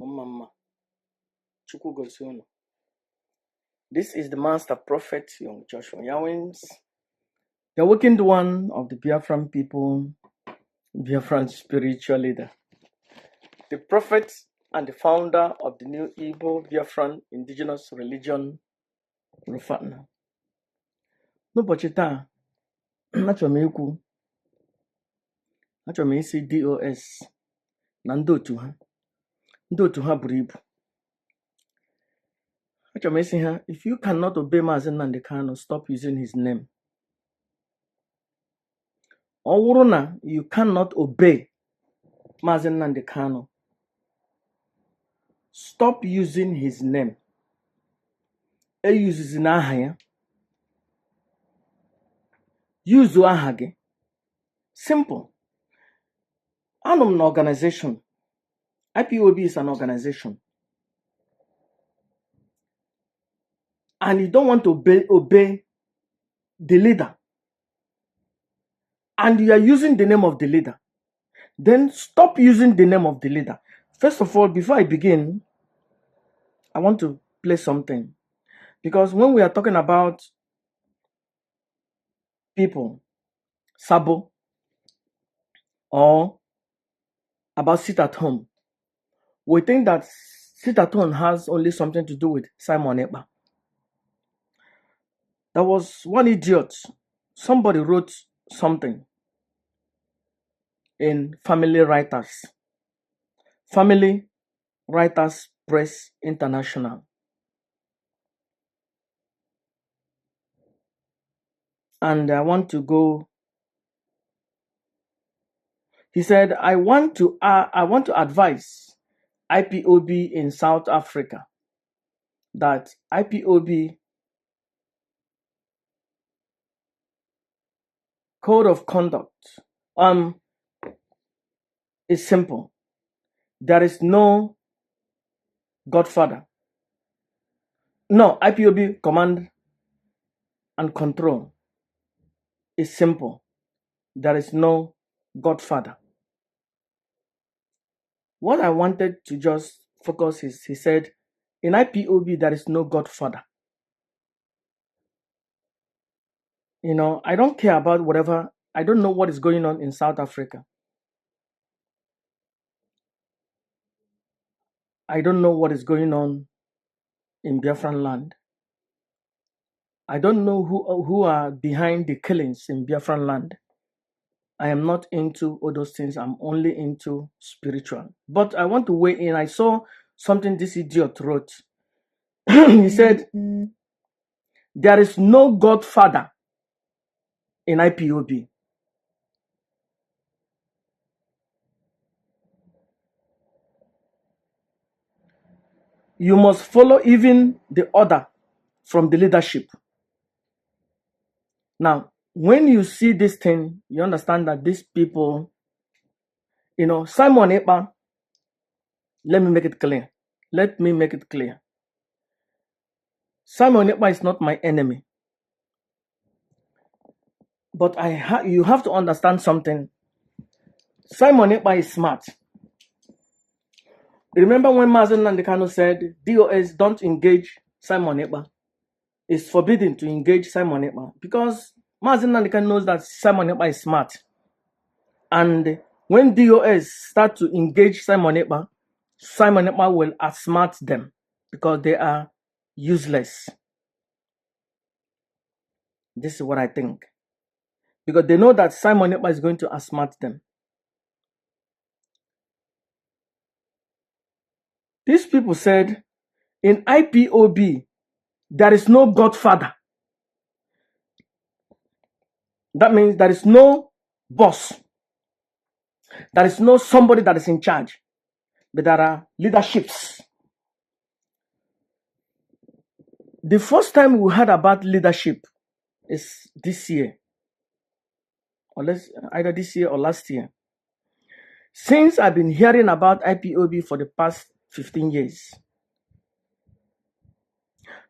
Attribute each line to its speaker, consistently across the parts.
Speaker 1: Mama, Chukwu gozie unu. This is the master prophet, young Joshua Yawins, the awakened one of the Biafran people, Biafran spiritual leader, the prophet and the founder of the new Igbo Biafran indigenous religion, Rufana. N'ụbọchị taa, achọrọ m isi DOS na ndị otu ha buru ibu. Achọrọ m isi ha, if you cannot obey Maazị Nnamdi Kanu, stop using his name. Ọ bụrụ na you cannot obey Maazị Nnamdi Kanu, stop using his name. Eyuzizi na aha ya. Use aha gị. Simple. Anọ m na organization. IPOB is an organization. And you don't want to obey the leader. And you are using the name of the leader. Then stop using the name of the leader. First of all, before I begin, I want to play something. Because when we are talking about people, Sabo, or about sit at home, we think that sit at home has only something to do with Simon Ekpa. There was one idiot. Somebody wrote something in Family Writers Press International. And I want to go. He said, I want to advise IPOB in South Africa that IPOB code of conduct is simple. There is no Godfather. No, IPOB command and control is simple. There is no Godfather. What I wanted to just focus is, he said, in IPOB, there is no Godfather. You know, I don't care about whatever. I don't know what is going on in South Africa. I don't know what is going on in Biafran land. I don't know who are behind the killings in Biafran land. I am not into all those things. I'm only into spiritual. But I want to weigh in. I saw something this idiot wrote. He said, there is no Godfather in IPOB. You must follow even the order from the leadership. Now, when you see this thing, you understand that these people, you know, Simon Ekpa, let me make it clear. Simon Ekpa is not my enemy. But you have to understand something. Simon Ekpa is smart. Remember when Maazị Nnamdi Kanu said, DOS don't engage Simon Ekpa. It's forbidden to engage Simon Ekpa because Maazị Nnamdi Kanu knows that Simon Ekpa is smart. And when DOS start to engage Simon Ekpa will outsmart them because they are useless. This is what I think. Because they know that Simon Ekpa is going to outsmart them. These people said, in IPOB, there is no Godfather. That means there is no boss. There is no somebody that is in charge. But there are leaderships. The first time we heard about leadership is this year. Either this year or last year. Since I've been hearing about IPOB for the past 15 years.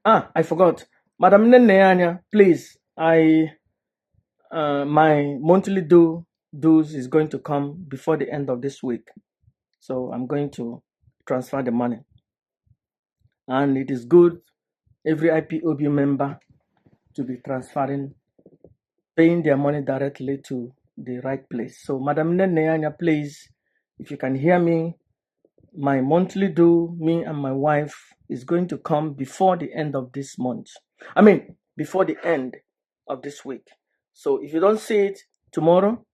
Speaker 1: I forgot. Madam Neneanya, please, my monthly dues is going to come before the end of this week. So I'm going to transfer the money. And it is good every IPOB member to be transferring, paying their money directly to the right place. So, Madam Neneanya, please, if you can hear me, my monthly due, me and my wife, is going to come before the end of this month. I mean, before the end of this week. So if you don't see it tomorrow,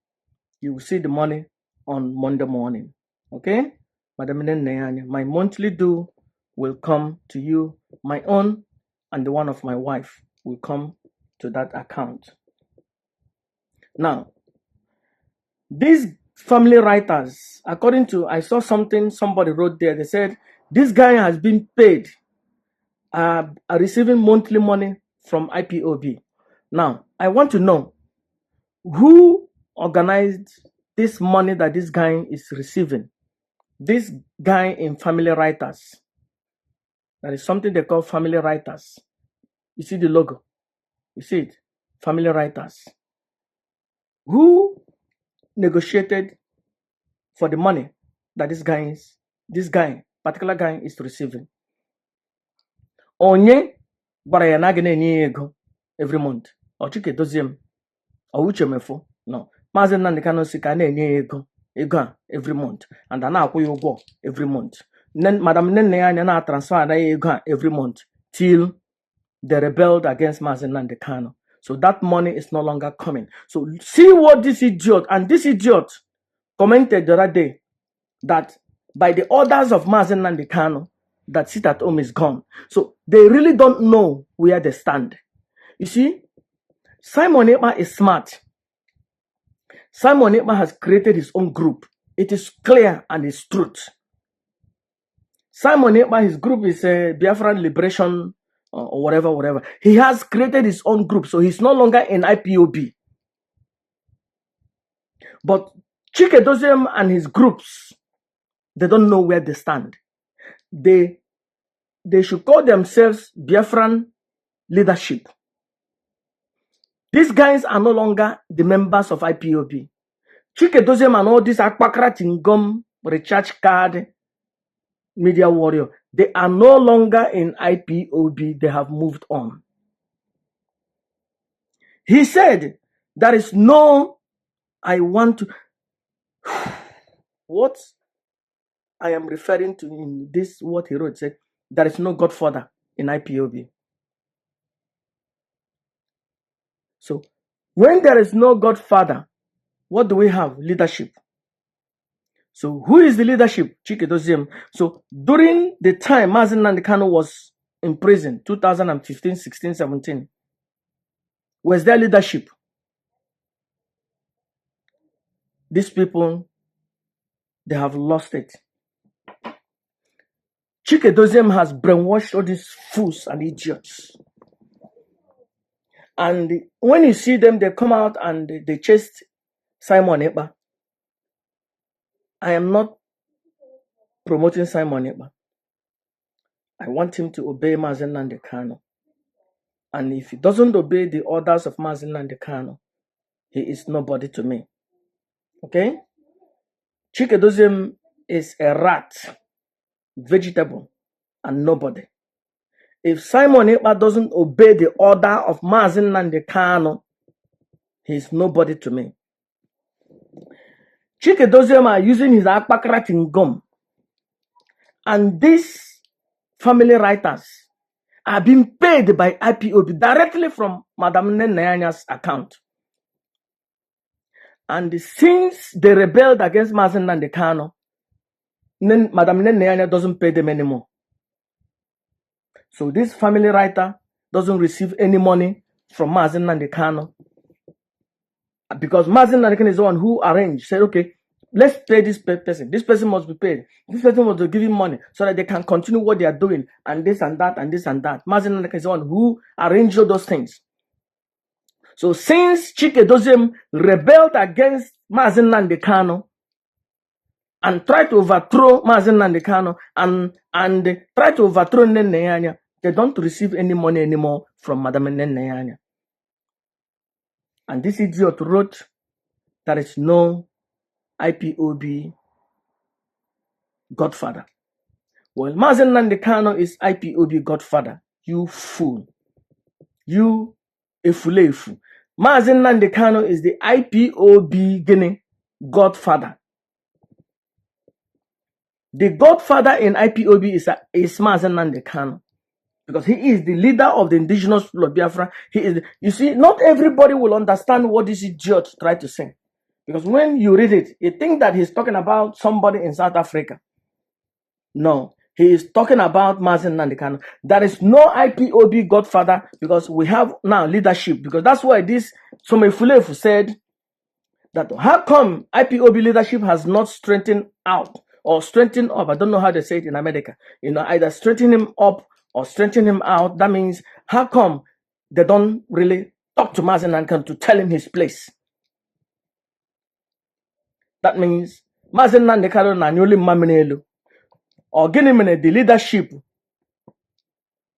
Speaker 1: you will see the money on Monday morning. Okay? Madam Neneanya, my monthly due will come to you. My own and the one of my wife will come to that account. Now, these family writers, according to, I saw something somebody wrote there, they said, this guy has been paid, are receiving monthly money from IPOB. Now, I want to know who organized this money that this guy is receiving. This guy in family writers. That is something they call family writers. You see the logo? You see it? Family writers. Who negotiated for the money that this particular guy is receiving? Onye gbara ya na aga na-enye ya ego every month. Ọchịka edozie m. Ọwuche mefo. No. Maazị Nnamdi Kanu si ka na-enye ya ego a every month. And a na-akwụ ya ụgwọ every month. Madam Neneanya na-transfer ya ego a every month till they rebelled against Maazị Nnamdi Kanu. So that money is no longer coming. So see what this idiot, and this idiot commented the other day that by the orders of Maazị Nnamdi Kanu, that sit at home is gone. So they really don't know where they stand. You see, Simon Ekpa is smart. Simon Ekpa has created his own group. It is clear and it's truth. Simon Ekpa, his group is Biafran Liberation or whatever. He has created his own group, so he's no longer in IPOB. But Chike Doziem and his groups, they don't know where they stand. They should call themselves Biafran leadership. These guys are no longer the members of IPOB. Chike Doziem and all this Akpakra Tingom, recharge card, media warrior, they are no longer in IPOB. They have moved on. He said, there is no, I want to, what I am referring to in this, what he wrote, said, there is no Godfather in IPOB. So, when there is no Godfather, what do we have? Leadership. So, who is the leadership? Chike Doziem. So, during the time Maazị Nnamdi Kanu was in prison, 2015, 16, 17, was there leadership? These people, they have lost it. Chike Doziem has brainwashed all these fools and idiots. And when you see them, they come out and they chased Simon Ekpa. I am not promoting Simon Ekpa. I want him to obey Maazị Nnamdi Kanu. And if he doesn't obey the orders of Maazị Nnamdi Kanu, he is nobody to me. Okay? Chike Doziem is a rat, vegetable, and nobody. If Simon Ekpa doesn't obey the order of Maazị Nnamdi Kanu, he is nobody to me. Chike Doziem are using his Akpakra gum. And these family writers are being paid by IPOB directly from Madam Neneanya's account. And since they rebelled against Maazị Nnamdi Kanu, Madam Neneanya doesn't pay them anymore. So this family writer doesn't receive any money from Maazị Nnamdi Kanu. Because Maazị Nnamdi Kanu is the one who arranged, said, okay, let's pay this person. This person must be paid. This person must be given money so that they can continue what they are doing, and this and that, and this and that. Maazị Nnamdi Kanu is the one who arranged all those things. So since Chike Doziem rebelled against Maazị Nnamdi Kanu and tried to overthrow Maazị Nnamdi Kanu and tried to overthrow Neneanya, they don't receive any money anymore from Madam Neneanya. And this idiot wrote, there is no IPOB Godfather. Well, Mazen Nnamdi Kanu is IPOB godfather. You fool. You efulefu. Mazen Nnamdi Kanu is the IPOB Guinea godfather. The godfather in IPOB is Mazen Nnamdi Kanu, because he is the leader of the indigenous people of Biafra. You see, not everybody will understand what this idiot tried to say. Because when you read it, you think that he's talking about somebody in South Africa. No, he is talking about Mazen Nnamdi Kanu. There is no IPOB godfather, because we have now leadership. Because that's why this Somefulefu said that how come IPOB leadership has not strengthened out or strengthened up? I don't know how they say it in America. Either strengthen him up or strengthen him out. That means how come they don't really talk to Mazen Nnamdi Kanu to tell him his place? That means Mazen Nnamdi Kanu na nyoli mamenelu. Or gini the leadership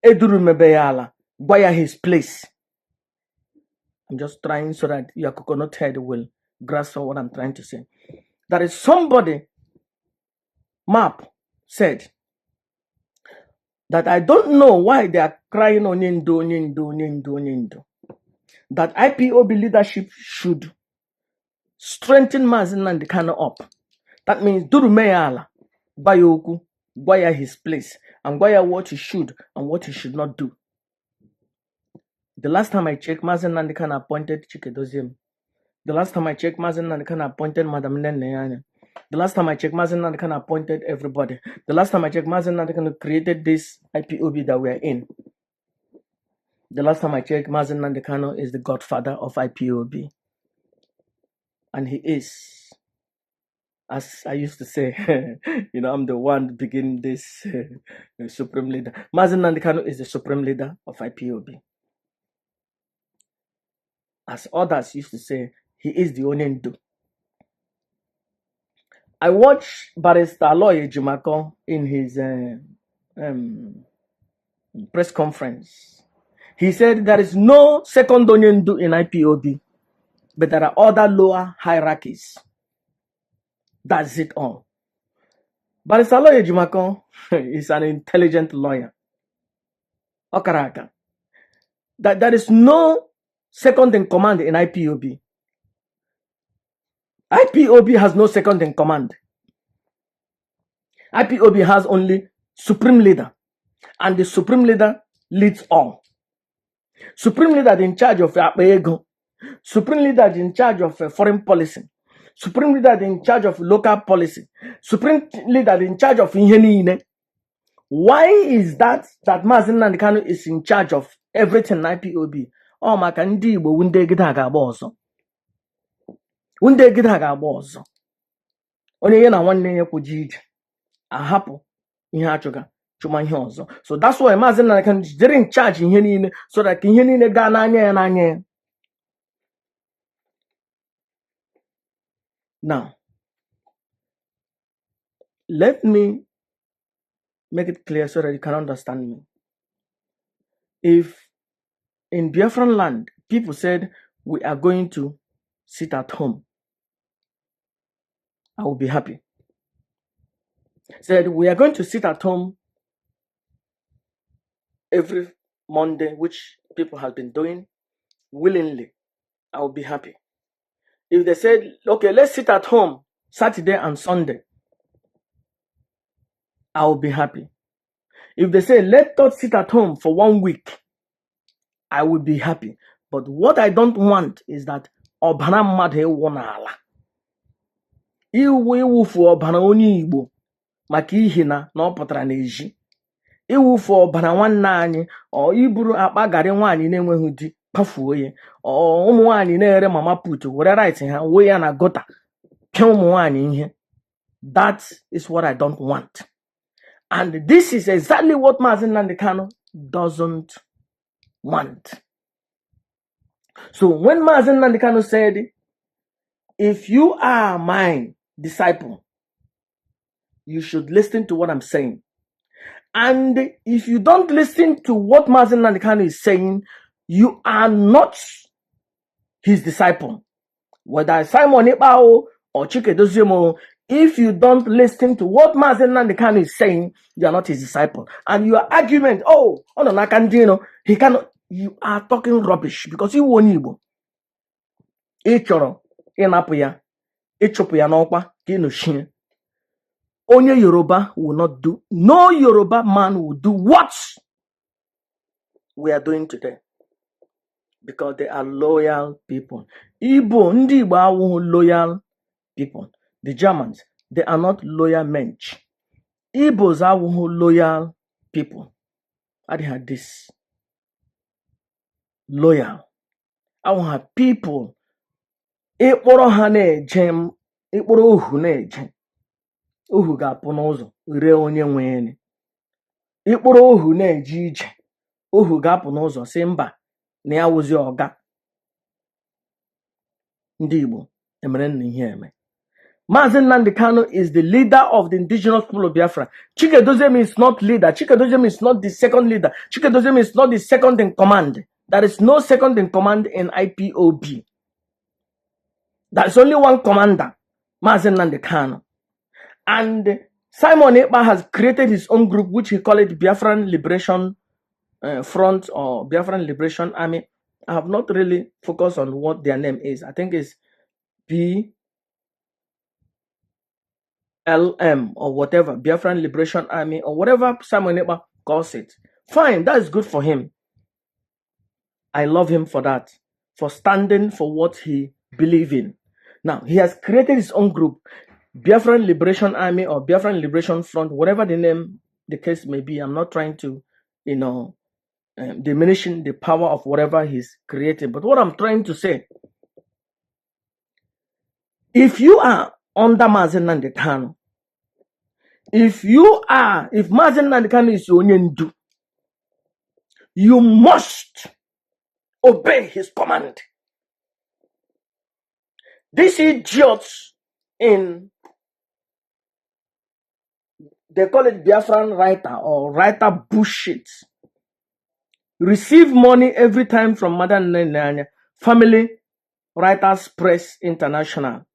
Speaker 1: eduru mebeyala gwaya his place. I'm just trying so that your coconut head will grasp what I'm trying to say. That is somebody, Map, said that I don't know why they are crying on Nindo. That IPOB leadership should strengthen Mazen Nnamdi Kanu up. That means Duru Meyala, Bayoku, Gwaya his place, and Gwaya what he should and what he should not do. The last time I checked, Mazen Nnamdi Kanu appointed Chikedoziem. The last time I checked, Mazen Nnamdi Kanu appointed Madam Nene. The last time I checked, Mazen Nnamdi Kanu appointed everybody. The last time I checked, Mazen Nnamdi Kanu created this IPOB that we are in. The last time I checked, Mazen Nnamdi Kanu is the godfather of IPOB. And he is, as I used to say, I'm the one beginning this supreme leader. Mazen Nnamdi Kanu is the supreme leader of IPOB. As others used to say, he is the Onyendu. I watched Barrister Aloy Ejimako in his press conference. He said there is no second Onyendu in IPOB, but there are other lower hierarchies. That's it all. Barrister Aloy Ejimako is an intelligent lawyer. Okaraka. That there is no second in command in IPOB. IPOB has no second in command. IPOB has only supreme leader, and the supreme leader leads all. Supreme leader is in charge of ego. Supreme leader is in charge of foreign policy. Supreme leader is in charge of local policy. Supreme leader is in charge of inhenine. Why is that Mazen Nnamdi Kanu is in charge of everything in IPOB? Oh, maka ndị Igbo wunde gida ga-agba ọzọ. Wunde gida ga-agba ọzọ. Onye ye na nwanne ya kwuji ije. Ahapụ ihe achụga chụma ihe ọzọ. So that's why Mazen Nnamdi Kanu jidere in charge ihe niile, so that ihe niile gaa n'anya ya n'anya ya. Now, let me make it clear so that you can understand me. If in Biafran land, people said, we are going to sit at home, I will be happy. Said, we are going to sit at home every Monday, which people have been doing willingly, I will be happy. If they said, okay, let's sit at home Saturday and Sunday, I will be happy. If they say, let us sit at home for 1 week, I will be happy. But what I don't want is that ọbara mmadụ ịwụ n'ala. Iwufu ọbara onye Igbo maka ihi na ọ pụtara n'ezi. Iwufu ọbara nwanne anyị, ọ iburu akpa garị nwaanyị na-enweghị di kpafuo ya, ọ ụmụ nwaanyị na-ere mama put were right ha wee ya na gota pịa ụmụ nwaanyị ihe. That is what I don't want. And this is exactly what Mazen Nnamdi Kanu doesn't want. So when Mazen Nnamdi Kanu said, if you are my disciple, you should listen to what I'm saying. And if you don't listen to what Mazen Nnamdi Kanu is saying, you are not his disciple. Whether Simon Ekpao or Chike Doziem, If you don't listen to what Mazen Nandekan is saying, you are not his disciple. And your argument, oh no, Nakandino, he cannot, you are talking rubbish because you won't Igbo. Ichoro, inapuya, ichopuya nokwa, kinoshin. Only Yoruba will not do, no Yoruba man will do what we are doing today. Because they are loyal people. Igbo, ndi Igbo are loyal people. The Germans, they are not loyal men. Igbos are loyal people. I had this loyal. I want have people. Ikporo ha na-eje, ikporo ohu na-eje. Ohu ga-apụ n'ụzọ ree onye nwe. Ikporo ohu na-eje ije. Ohu ga-apụ n'ụzọ sị mba na ya wụzi ọga. Ndị Igbo emere nna ihe eme. Mazen Nnamdi Kanu is the leader of the indigenous people of Biafra. Chikedoziem is not leader. Chikedoziem is not the second leader. Chikedoziem is not the second in command. There is no second in command in IPOB. There is only one commander, Mazen Nnamdi Kanu. And Simon Ekpa has created his own group, which he called it Biafran Liberation Front or Biafran Liberation Army. I have not really focused on what their name is. I think it's BLM or whatever, Biafran Liberation Army or whatever Simon Ekpa calls it. Fine, that is good for him. I love him for that, for standing for what he believes in. Now, he has created his own group, Biafran Liberation Army or Biafran Liberation Front, whatever the name, the case may be. I'm not trying to, diminishing the power of whatever he's created. But what I'm trying to say, if you are under Mazen Nnamdi Kanu, if Mazen Nnamdi Kanu is your Onyendu, you must obey his command. These idiots they call it Biafran writer or writer bullshit, receive money every time from Madam Nene, Family Writers Press International.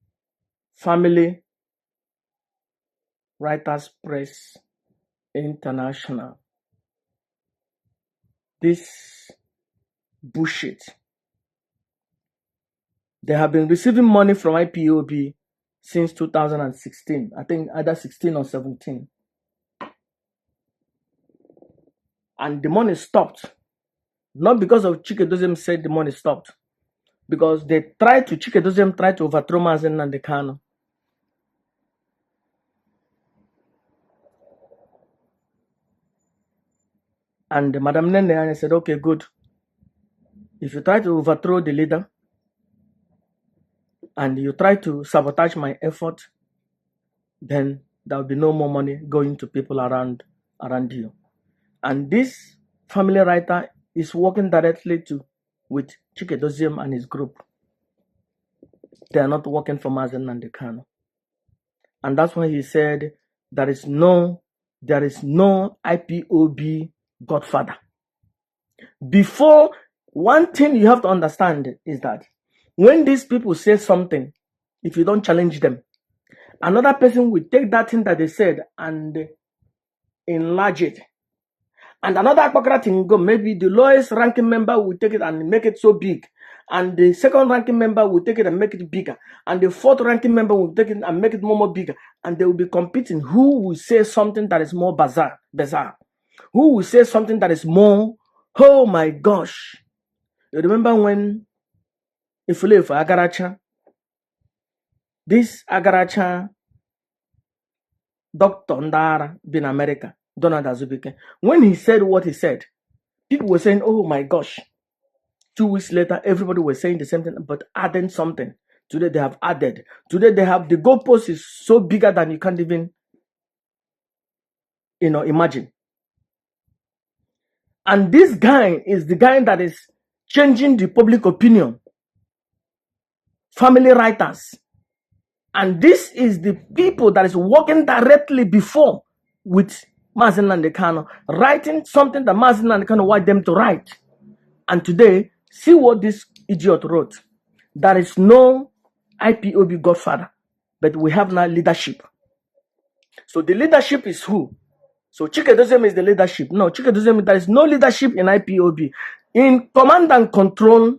Speaker 1: Family Writers Press International. This bullshit. They have been receiving money from IPOB since 2016. I think either 16 or 17. And the money stopped. Not because of Chikedoziem said the money stopped. Because Chikedoziem tried to overthrow Mazen Nnamdi Kanu. And Madam Nene said, okay, good. If you try to overthrow the leader, and you try to sabotage my effort, then there will be no more money going to people around you. And this family writer is working directly with Chikedoziem and his group. They are not working for Mazen Nnamdi Kanu. And that's why he said there is no IPOB godfather. Before, one thing you have to understand is that when these people say something, if you don't challenge them, another person will take that thing that they said and enlarge it. And another thing go, maybe the lowest ranking member will take it and make it so big. And the second ranking member will take it and make it bigger. And the fourth ranking member will take it and make it more bigger. And they will be competing. Who will say something that is more bizarre? Who will say something that is more, oh my gosh. You remember when Ifule for Agaracha, this Agaracha Dr. Ndara in America, Donald Azubike, when he said what he said, people were saying, oh my gosh. 2 weeks later, everybody was saying the same thing, but adding something. Today they have added. Today they have, the goalpost is so bigger than you can't even, imagine. And this guy is the guy that is changing the public opinion. Family writers. And this is the people that is working directly before with Mazen Nnamdi Kanu, writing something that Mazen Nnamdi Kanu want them to write. And today, see what this idiot wrote. There is no IPOB godfather. but we have now leadership. So the leadership is who? So Chikedoziem is the leadership. No, Chikedoziem, there is no leadership in IPOB. In command and control,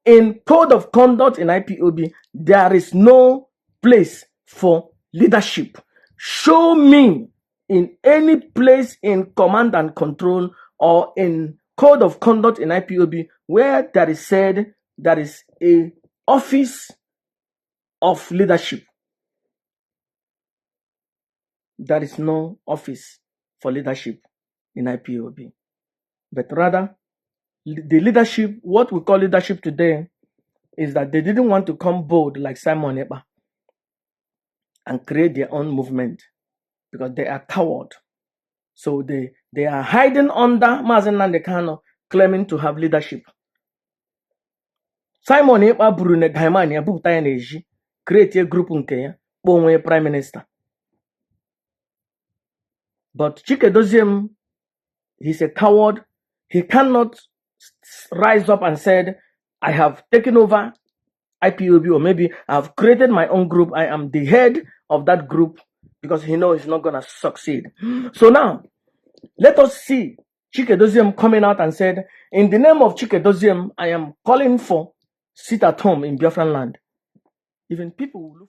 Speaker 1: in code of conduct in IPOB, there is no place for leadership. Show me in any place in command and control or in code of conduct in IPOB where there is said there is a office of leadership. There is no office for leadership in IPOB. But rather, the leadership, what we call leadership today, is that they didn't want to come bold like Simon Ekpa and create their own movement because they are coward. So they are hiding under Mazen Nandekano, claiming to have leadership. Simon Ekpa buru ne Gaimani abupụta ya na-eji create a group nke ya kpọọ onwe prime minister. But Chikedoziem, he's a coward. He cannot rise up and said, I have taken over IPOB, or maybe I've created my own group. I am the head of that group, because he knows he's not going to succeed. So now, let us see Chikedoziem coming out and said, in the name of Chikedoziem, I am calling for sit at home in Biafran land. Even people will look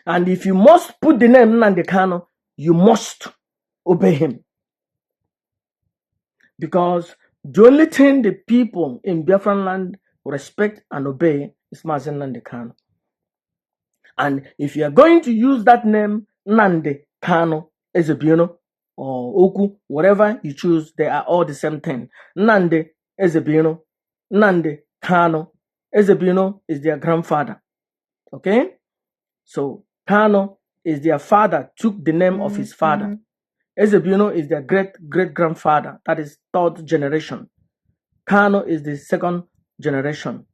Speaker 1: And if you must put the name Nnamdi Kanu, you must obey him. Because the only thing the people in Biafran land respect and obey is Mazi Nnamdi Kanu. And if you are going to use that name, Nnamdi Kanu, Ezebino, or Oku, whatever you choose, they are all the same thing. Nnamdi Ezebino, Nnamdi Kanu. Ezebino is their grandfather. Okay? So Kanu is their father, took the name of his father. Ezebino is their great-great-grandfather. That is third generation. Kanu is the second generation.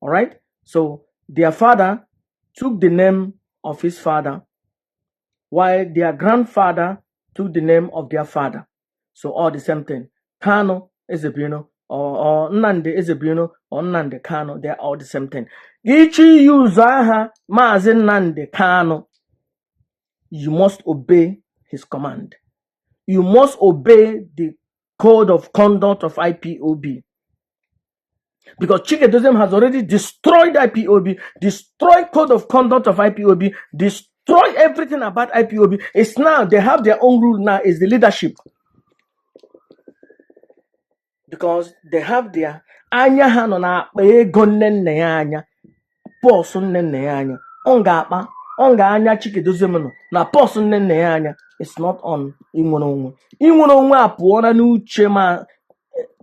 Speaker 1: All right? So their father took the name of his father, while their grandfather took the name of their father. So all the same thing. Kanu Ezebino or Nnamdi Ezebino or Nnamdi Kanu, they are all the same thing. Ichi use aha Mazi Nnamdi Kanu, you must obey his command. You must obey the code of conduct of IPOB. Because Chikedozem has already destroyed IPOB, destroyed code of conduct of IPOB, destroyed everything about IPOB. It's now, they have their own rule now, is the leadership. Because they have their anya hanona ego nne ya anya, boss nne ya anya, onga anya Chikedozem na boss nne ya anya. It's not on inwononwe. Inwononwe apuona n'uche ma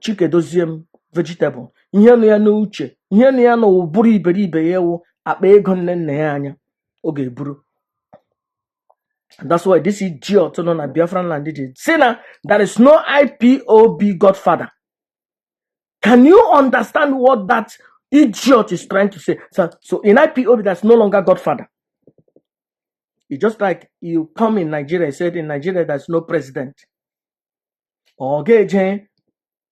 Speaker 1: Chikedozem vegetable. Ihe nụ ya n'uche, ihe nụ ya n'ụbụrụ iberibe ya ewu akpa ego nne ya anya oge eburu. That's why this idiot nọ na Biafran land did say na there is no IPOB godfather. Can you understand what that idiot is trying to say? So in IPOB there's no longer godfather. It's just like you come in Nigeria and said in Nigeria there's no president. Or get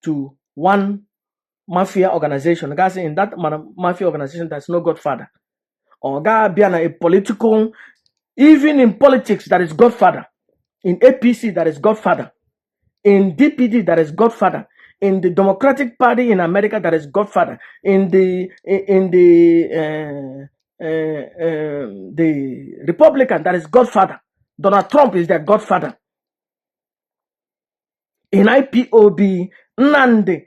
Speaker 1: to one mafia organization. Guys, in that mafia organization, there's no godfather. Or a political, even in politics, there is godfather. In APC, there is godfather. In DPD, there is godfather. In the Democratic Party in America, there is godfather. In the Republican, there is godfather. Donald Trump is their godfather. In IPOB, Nnamdi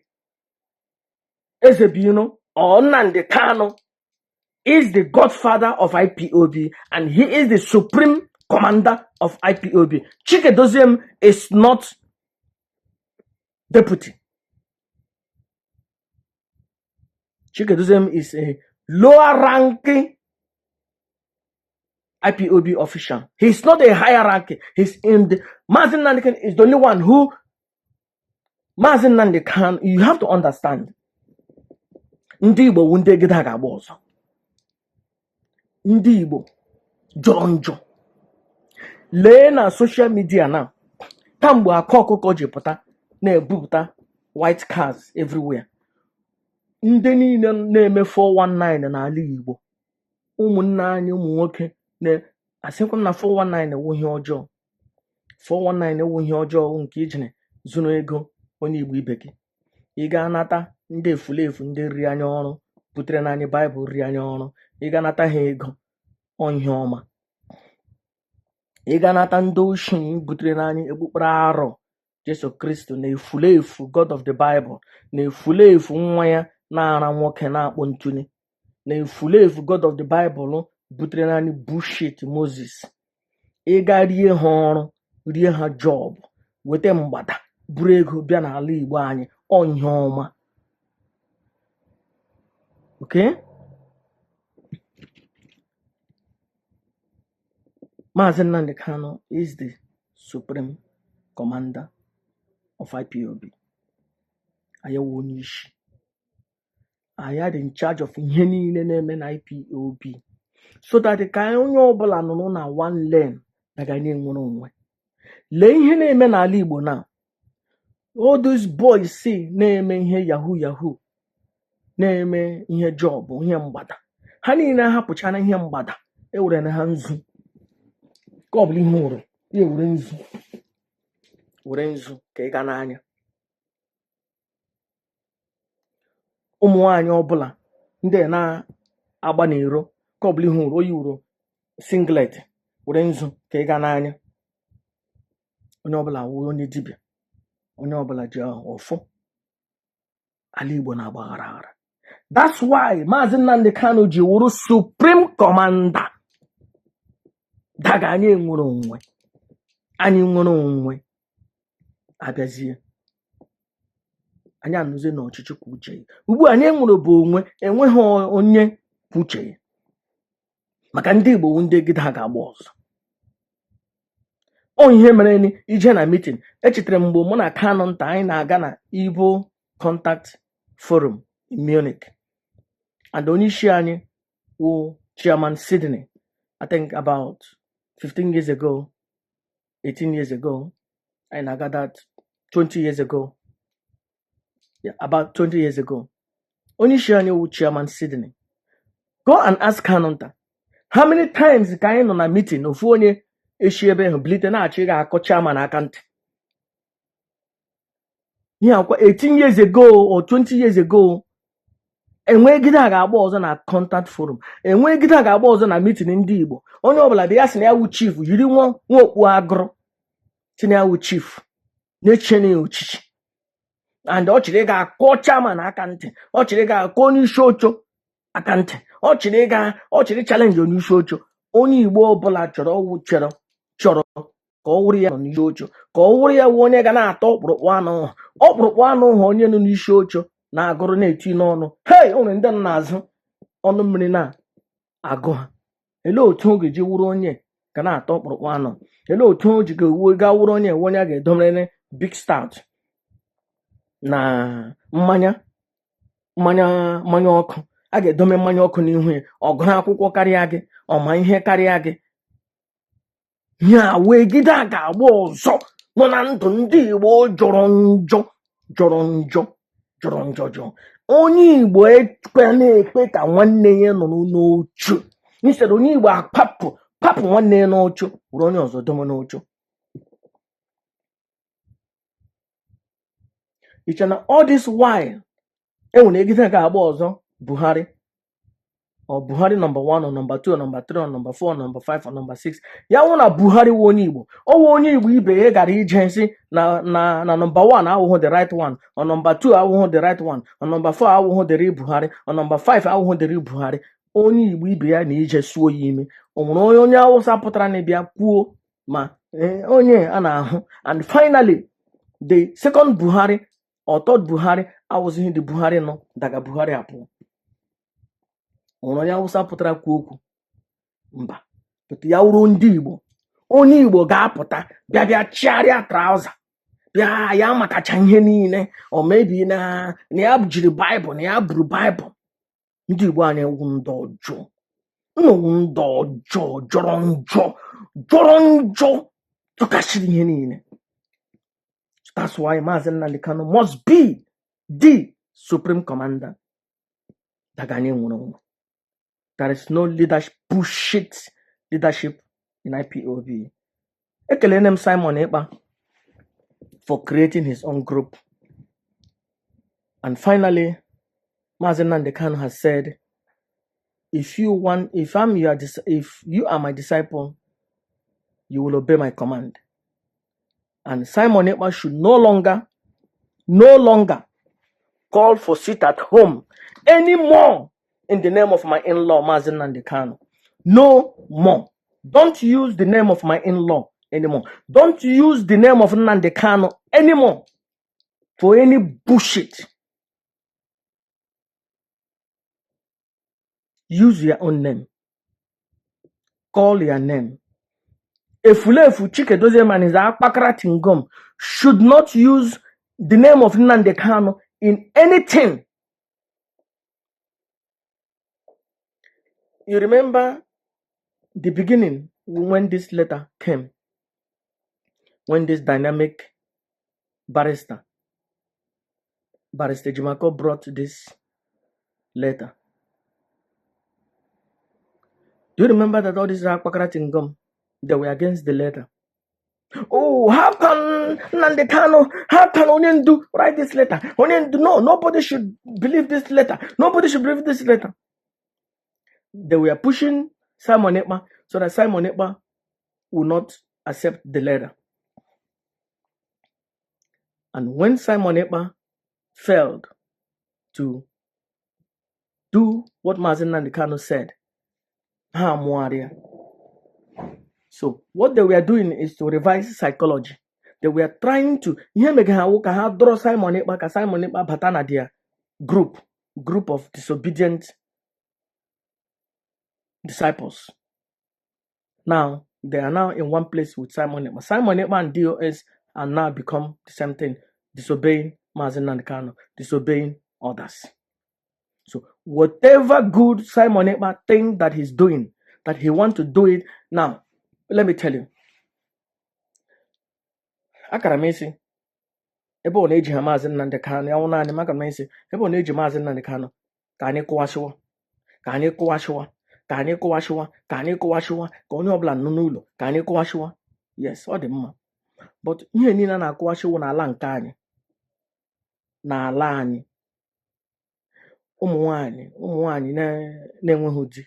Speaker 1: Ezebino or Nnamdi Kanu is the godfather of IPOB, and he is the supreme commander of IPOB. Chikedozem is not deputy. Chikedozem is a lower ranking IPOB official. He's not a higher ranking. He's in the Mazi Nnamdi Kanu is the only one who Mazi Nnamdi Kanu. You have to understand. Ndị Igbo wunde gida ga bozo. Ndị Igbo jọrọ njọ. Lee na social media now. Kamgbe akọkọ jipụta na-ebupụta white cars everywhere. Ndị niile na-eme 419 n'ala Igbo. Ụmụnne anyị ụmụ nwoke na-asịkwa na 419 ewu ihe ọjọọ. 419 ewu ihe ọjọọ nke ijine zuru ego onye Igbo ibe gị. Ị ga-anata ndị efulefu ndị riri anya ọrụ butere n'anyị Baịbụl riri anya ọrụ. Ị ga-anata ha ego onye ọma. Ị ga-anata ndị oshi butere n'anyị ekpukpere arọ Jesu Kristo na efulefu God of the Bible, na efulefu nwa ya na-ara nwoke na-akpọ ntụne, na efulefu God of the Bible butere n'anyị bullshit Moses. Ị ga rie ha ọrụ, rie ha job, weta mgbada buru ego bịa n'ala Igbo anyị onye ọma. Okay? Mazi Nnamdi Kanu is the supreme commander of IPOB. Ayawo onye isi. I had in charge of ihe niile na-eme na IPOB. So that the ka onye ọbụla nọ na one lane daga na-enwere onwe. Lee ihe na-eme n'ala Igbo na. All those boys see na-eme ihe yahoo na-eme ihe job, ihe mgbada. Ha niile hapụchana ihe mgbada. Ewere na ha nzu. Ka ọ bụla ihe ụrụ, ya ewere nzu. Were nzu ka ị ga n'anya. Ụmụ nwaanyị ọbụla ndị na-agba n'iro ka ọ bụla ihe ụrụ, oyi ụrụ singlet were nzu ka ị ga n'anya onye ọbụla wụ onye dibịa onye ọbụla ji ọfọ ala Igbo na-agbaghara aghara. That's why Maazị Nnamdi Kanu ji wụrụ Supreme Commander. Daga anyị nwere onwe abịazie anyị anụzie n'ọchịchị kwa uche ya. Ugbu anyị nwere bụ onwe enweghị onye kwa uche ya maka ndị Igbo ndị egide ha ga-agba ọzọ. Ihe mere ni ije na meeting echetara mgbe mụ na Kanu nta anyị na-aga na Igbo Contact Forum in Munich and onye isi anyị wụ Chairman Sydney, I think about 15 years ago, 18 years ago, and I got that 20 years ago. Yeah, about 20 years ago. Only Shani Chairman Sydney. Go and ask Kanonta. How many times can on a meeting of one Eshebe who bleed and Achiga Chairman account? Yeah, 18 years ago or 20 years ago, and where Gidaga was on a contact forum, and where Gidaga was on a meeting in Debo. Only over the Asinawu chief, you didn't want agro. Tinawu chief, Necheni chief. And Ochirega call chairman account, Ochirega Koni Shocho account, Ochiri challenge on Shocho, only Igbo Bola Choro, Korea on Shocho, Korea one egana top one honey on Shocho, na goroneti no. Hey, on and then Nazo on the Marina Ago. Hello, Tongi Juronye, cannot top one. Hello, Tongi Gawuronye, one again, dominant big start. Na mmanya ọkụ a ga-edome mmanya ọkụ n'ihu ya ọgụ akwụkwọ karịa gị ọma ihe karịa gị ya wee gide a ga-agba ọzọ nọ na ndụ ndị Igbo jọrọ njọ onye Igbo ekpe na-ekpe ka nwanne ya nọ n'ochu n'isere onye Igbo papụ nwanne ya n'ochu were onye ọzọ dome n'ochu. It's all this while, when you get a Buhari, or Buhari number 1, or number 2, or number 3, or number 4, or number 5, or number 6. Ya wanna Buhari wonibo. Oh, woni we be got agency na number 1, I will hold the right one. On number 2, I will hold the right one. On number 4, I will hold the real Buhari. On number 5, I will hold the real Buhari. Only we be an ije so yimi. Onye awusa putara ne bia kuo ma onye ana. And finally, the second Buhari or third Buhari, I was in the Buhari no, daga Buhari apo. Ononya usa putra kuoku. Mba. But ya uru ndi Igbo. Oni Igbo ga-apụta bịa chiaria trouser. Bịa ya makacha ihe niile or maybe na ya jiri Bible, na ya buru Bible. Ndị Igbo anyị wu ndị ọjọọ. Jọrọ njọ tụkasịrị ihe niile. That's why Maazị Nnamdi Kanu must be the Supreme Commander. There is no bullshit leadership in IPOB. Ekelenem Simon Ekpa for creating his own group. And finally, Maazị Nnamdi Kanu has said, if you are my disciple, you will obey my command. And Simon Ekpa should no longer call for sit at home anymore in the name of my in-law, Maazị Nnamdi Kanu. No more. Don't use the name of my in-law anymore. Don't use the name of Nnamdi Kanu anymore for any bullshit. Use your own name. Call your name. Efulefu Chike Dozeman is Akpakara Tingom should not use the name of Nnamdi Kanu in anything. You remember the beginning when this letter came, when this dynamic barrister Jimako brought this letter. Do you remember that all this Akpakara Tingom, they were against the letter? Oh, how can Nnamdi Kanu, how can Onyendu write this letter? Onyendu, no, nobody should believe this letter. Nobody should believe this letter. They were pushing Simon Ekpa so that Simon Ekpa will not accept the letter. And when Simon Ekpa failed to do what Mazi Nnamdi Kanu said, so what they were doing is to revise psychology. They were trying to draw Simon Ekpa batana their group of disobedient disciples. Now they are now in one place with Simon Ekpa. Simon Ekpa and DOS are now become the same thing, disobeying Mazi Nnamdi Kanu, disobeying others. So whatever good Simon Ekpa think that he's doing, that he want to do it now. Let me tell you. Akara m isi ebe ọ na-eji ha Mazi Nnamdi Kanu ya nwụna anyị maka m isi ebe ọ na-eji Mazi Nnamdi Kanu ka anyị kụwasịwa ka anyị kụwasịwa ka anyị kụwasịwa ka anyị kụwasịwa ka onye ọbụla nọ n'ụlọ ka anyị kụwasịwa. Yes, ọ dị mma, but ihe niile na-akụwasịwa n'ala nke anyị, n'ala anyị, ụmụ nwanyị na-enweghị di,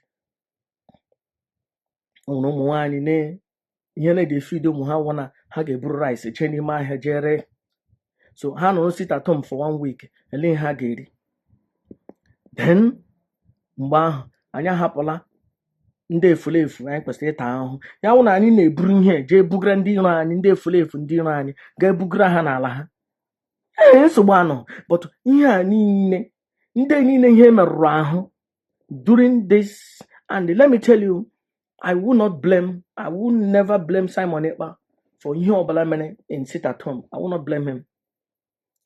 Speaker 1: ụmụ nwanyị ihe na-edefido ụmụ ha wana ha ga-eburu rice chee n'ime ahịa jere, so ha nọ sit at home for 1 week, ele ha ga-eri. Then mgbe ahụ anyị ahapụla ndị efulefu anyị kwesịrị ịta ahụhụ. Ya wụ na anyị na-eburu ihe jee bugara ndị iro anyị, ndị efulefu ndị iro anyị ga-ebugara ha n'ala ha. Nsogbu anọ, but ihe a niile ndị niile ihe merụrụ ahụ during this, and let me tell you, I will never blame Simon Ekpa for ihe ọbụla mere in sit at home. I will not blame him.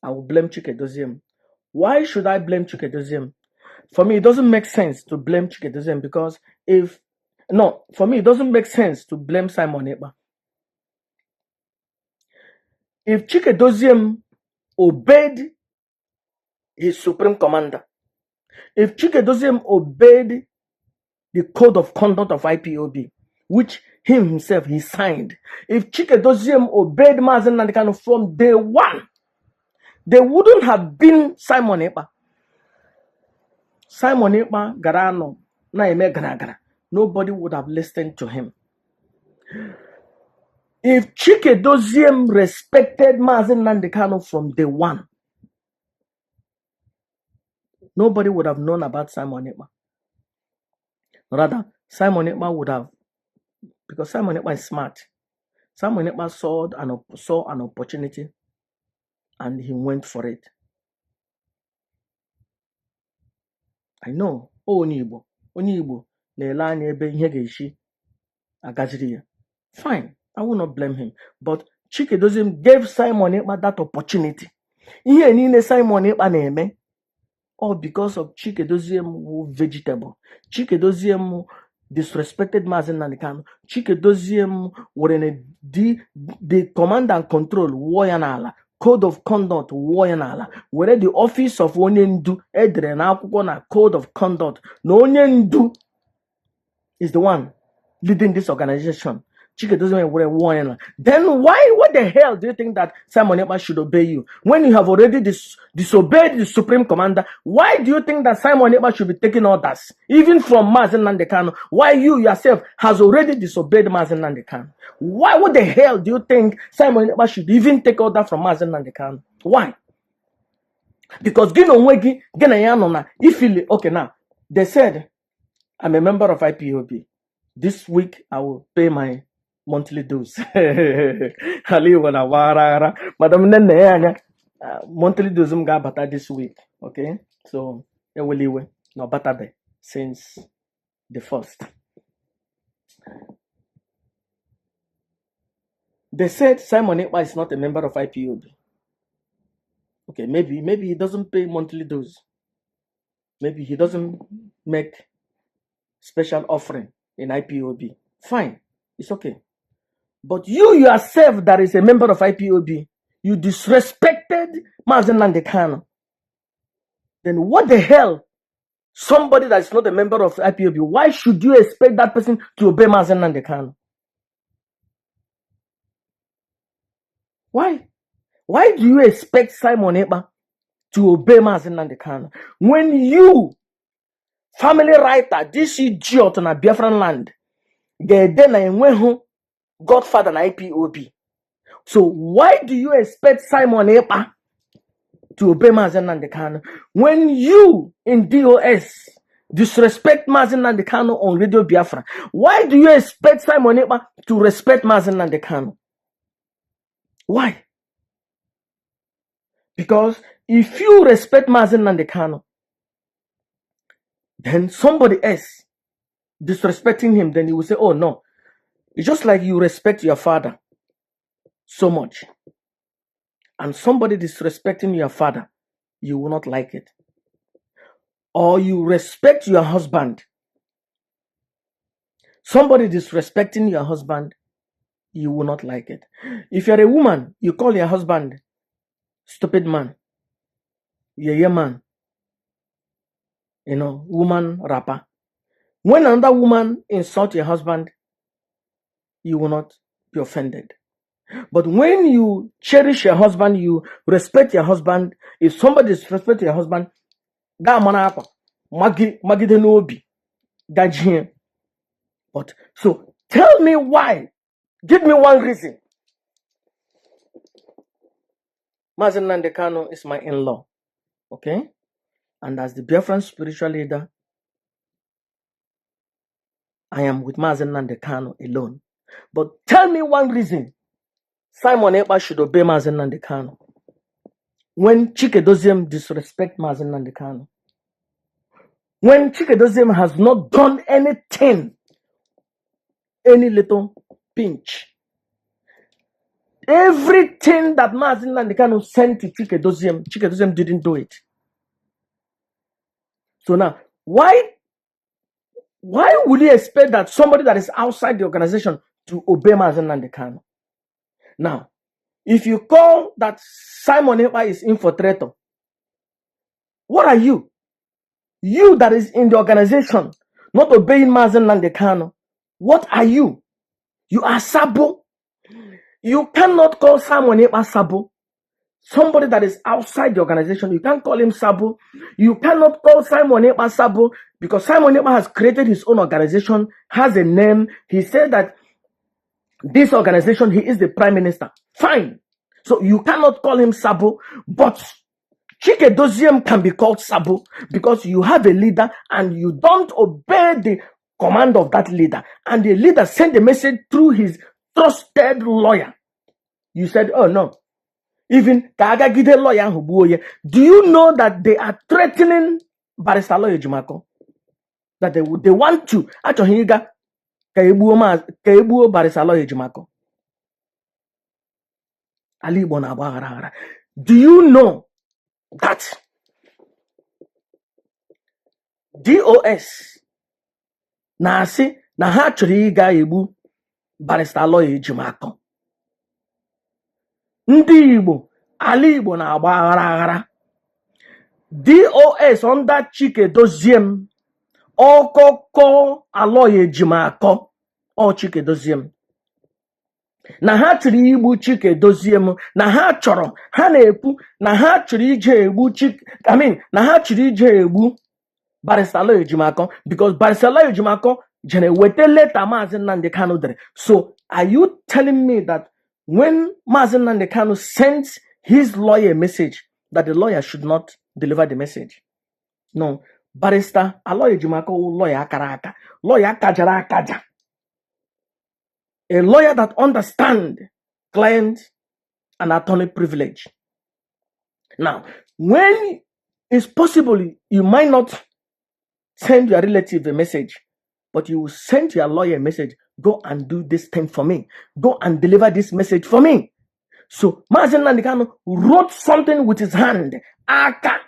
Speaker 1: I will blame Chikedoziem. Why should I blame Chikedoziem? For me, it doesn't make sense to blame Chikedoziem because for me, it doesn't make sense to blame Simon Ekpa. If Chikedoziem obeyed his supreme commander, if Chikedoziem obeyed the code of conduct of IPOB, which himself he signed, if Chikedoziem obeyed Mazi Nnamdi Kanu from day one, there wouldn't have been Simon Ekpa. Simon Ekpa garano na eme gara. Nobody would have listened to him. If Chikedoziem respected Mazi Nnamdi Kanu from day one, nobody would have known about Simon Ekpa. Rather, Simon Ekpa would have, because Simon Ekpa is smart. Simon Ekpa saw an opportunity and he went for it. I know. Onye Igbo na-ele anya ebe ihe ga-eshi agajiri ya. Fine, I will not blame him. But Chikedoziem gave Simon Ekpa that opportunity. Ihe niile Simon Ekpa na-eme, all because of Chikedoziem vegetable. Chikedoziem disrespected Mazi Nnamdi Kanu. Chikedoziem were in the command and control woyanala, code of conduct woyanala, where the office of onye ndu edere na akwụkwọ na code of conduct na onye ndu is the one leading this organization. Chikedoziem were woyanala. Then what the hell do you think that Simon Ekpa should obey you when you have already disobeyed the supreme commander? Why do you think that Simon Ekpa should be taking orders even from Mazi Nnamdi Kanu? Why you yourself has already disobeyed Mazi Nnamdi Kanu? What the hell do you think Simon Ekpa should even take order from Mazi Nnamdi Kanu? Why? Because okay, now they said I'm a member of IPOB. This week I will pay my monthly dues. Madam monthly dues bata this week. Okay, so no bata since the first. They said Simon Ekpa is not a member of IPOB. Okay, maybe he doesn't pay monthly dues. Maybe he doesn't make special offering in IPOB. Fine, it's okay. But you yourself that is a member of IPOB, you disrespected Mazi Nnamdi Kanu. Then what the hell? Somebody that is not a member of IPOB, why should you expect that person to obey Mazi Nnamdi Kanu? Why? Why do you expect Simon Ekpa to obey Mazi Nnamdi Kanu? When you, family writer, this idiot on a Biafran land, Then I went Godfather na IPOB. So why do you expect Simon Ekpa to obey Mazen Nnamdi Kanu when you in DOS disrespect Mazen Nnamdi Kanu on Radio Biafra? Why do you expect Simon Ekpa to respect Mazen Nnamdi Kanu? Why? Because if you respect Mazen Nnamdi Kanu, then somebody else disrespecting him, then you will say, oh no. It's just like you respect your father so much, and somebody disrespecting your father, you will not like it. Or you respect your husband. Somebody disrespecting your husband, you will not like it. If you're a woman, you call your husband stupid man, yeah man, woman rapper. When another woman insults your husband, you will not be offended. But when you cherish your husband, you respect your husband, if somebody disrespects your husband, but so tell me why. Give me one reason. Mazen Nnamdi Kanu is my in-law. Okay? And as the Biafran spiritual leader, I am with Mazen Nnamdi Kanu alone. But tell me one reason Simon Ekpa should obey Mazen Nnamdi Kanu. When Chike Doziem disrespect Mazen Nnamdi Kanu. When Chike Doziem has not done anything, any little pinch. Everything that Mazen Nnamdi Kanu sent to Chike Doziem didn't do it. So now, why would you expect that somebody that is outside the organization to obey Mazen Nnamdi Kanu? Now, if you call that Simon Ekpa is infiltrator, what are you? You that is in the organization, not obeying Mazen Nnamdi Kanu, what are you? You are Sabo. You cannot call Simon Ekpa Sabo. Somebody that is outside the organization, you can't call him Sabo. You cannot call Simon Ekpa Sabo because Simon Ekpa has created his own organization, has a name. He said that this organization, he is the prime minister. Fine. So you cannot call him Sabo, but Chike Doziem can be called Sabo because you have a leader and you don't obey the command of that leader. And the leader sent a message through his trusted lawyer. You said, oh no. Even Kagagide lawyer, do you know that they are threatening Barrister Lawyer Jumako? That they want to actually Kaibuo Barrister Lawyer Jumako. Ali Bonabara. Do you know that DOS na ha chọrọ ịga egbu Barrister Lawyer Jumako? Ndị Igbo, ala Igbo na-agba aghara. DOS under Chike Doziem, Okoko Aloye Jumako, or Chike Doziem. Na ha chọrọ igbu Chike Doziem, na ha chọrọ, ha na-ekwu, na ha chọrọ ije egbu na ha chọrọ ije egbu Barrister Lawyer Jumako, because Barrister Lawyer Jumako jere wete letter Mazen Nnamdi Kanu dere. So are you telling me that when Mazen Nnamdi Kanu sent his lawyer a message, that the lawyer should not deliver the message? No. Barrister Aloye Jumako, lawyer karaka, lawyer kajara kaja. A lawyer that understands client and attorney privilege. Now, when it's possible, you might not send your relative a message, but you will send your lawyer a message, go and do this thing for me. Go and deliver this message for me. So, Mazen Nnamdi Kanu wrote something with his hand. Aka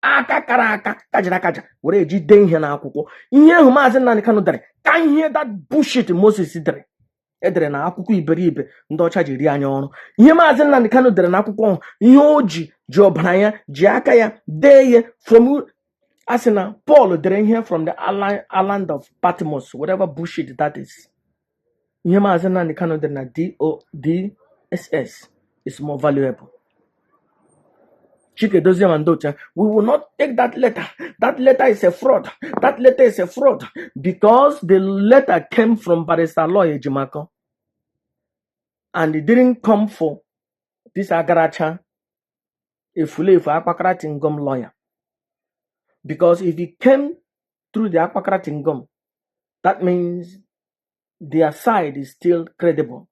Speaker 1: karaka, kajara kaja. Where you den here na akwụkwọ. Ihe ahụ Mazen Nnamdi Kanu dere. Can you hear that bullshit Moses dere? Edere na akwụkwọ iberibe ndị ọcha ji ri anya ọrụ. Ihe Mazen Nnamdi Kanu dere na akwụkwọ ihe o ji ọbara ya, ji aka ya, dee ya from Asina Paul dere here from the island of Patmos, whatever bullshit that is. Ihe Mazen Nnamdi Kanu dere na DSS is more valuable. Chikedozie and Docha, we will not take that letter. That letter is a fraud. That letter is a fraud. Because the letter came from Barrister Lawyer Jimako. And it didn't come for this Agaracha, a Fule for Akpakaratingom lawyer. Because if it came through the Akpakaratingom, that means their side is still credible.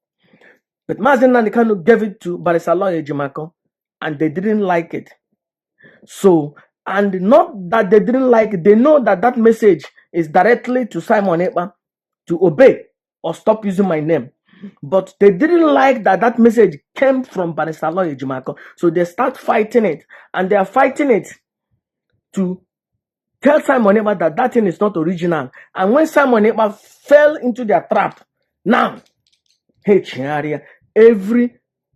Speaker 1: But Mazen Nandekano gave it to Barrister Lawyer Jimako, and they didn't like it. So, and not that they didn't like it, they know that that message is directly to Simon Ekpa to obey or stop using my name. But they didn't like that that message came from Barrister Lawyer Jimako. So they start fighting it, and they are fighting it to tell Simon Ekpa that that thing is not original. And when Simon Ekpa fell into their trap, now,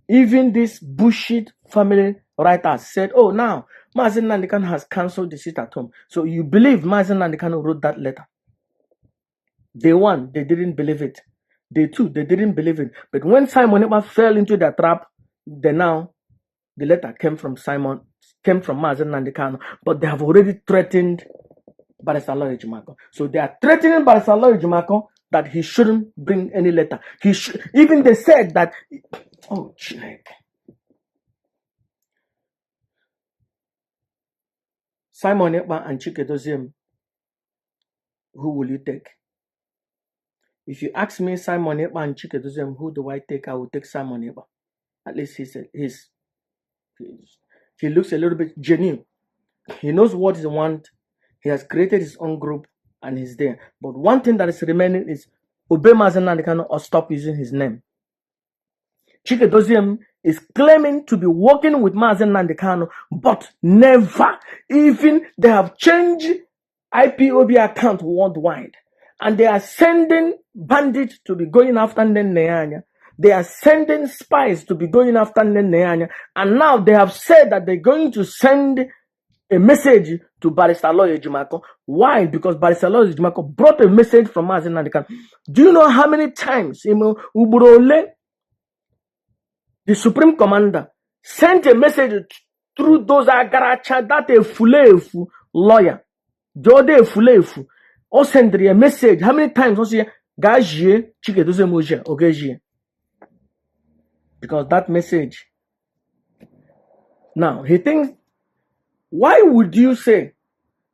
Speaker 1: even this bullshit family writers said, oh, now Mazen Nandekano has cancelled the sit at home. So you believe Mazen Nandekano wrote that letter? Day one, they didn't believe it. Day two, they didn't believe it. But when Simon Ekpa fell into their trap, then now the letter came from Mazen Nandekano. But they have already threatened Barrister Lawyer Jimako. So they are threatening Barrister Lawyer Jimako that he shouldn't bring any letter. Even they said that, oh, Chineke. Simon Ekpa and Chikedozie, who will you take? If you ask me Simon Ekpa and Chikedozie, who do I take? I will take Simon Ekpa. At least he looks a little bit genuine. He knows what he wants. He has created his own group and he's there. But one thing that is remaining is Obey Mazen Nandekano or stop using his name. Chikedozie is claiming to be working with Mazen Nandekano, but never. Even they have changed IPOB account worldwide. And they are sending bandits to be going after Neneanya. They are sending spies to be going after Neneanya. And now they have said that they're going to send a message to Barrister Lawyer Jimako. Why? Because Barrister Lawyer Jimako brought a message from Mazen Nandekano. Do you know how many times Uburole, the Supreme Commander, sent a message through those Agaracha, that a Fulefu lawyer, Jode Fulefu, or send a message? How many times was he Gaji Chikedozie Moja or Gaji? Because that message. Now he thinks, why would you say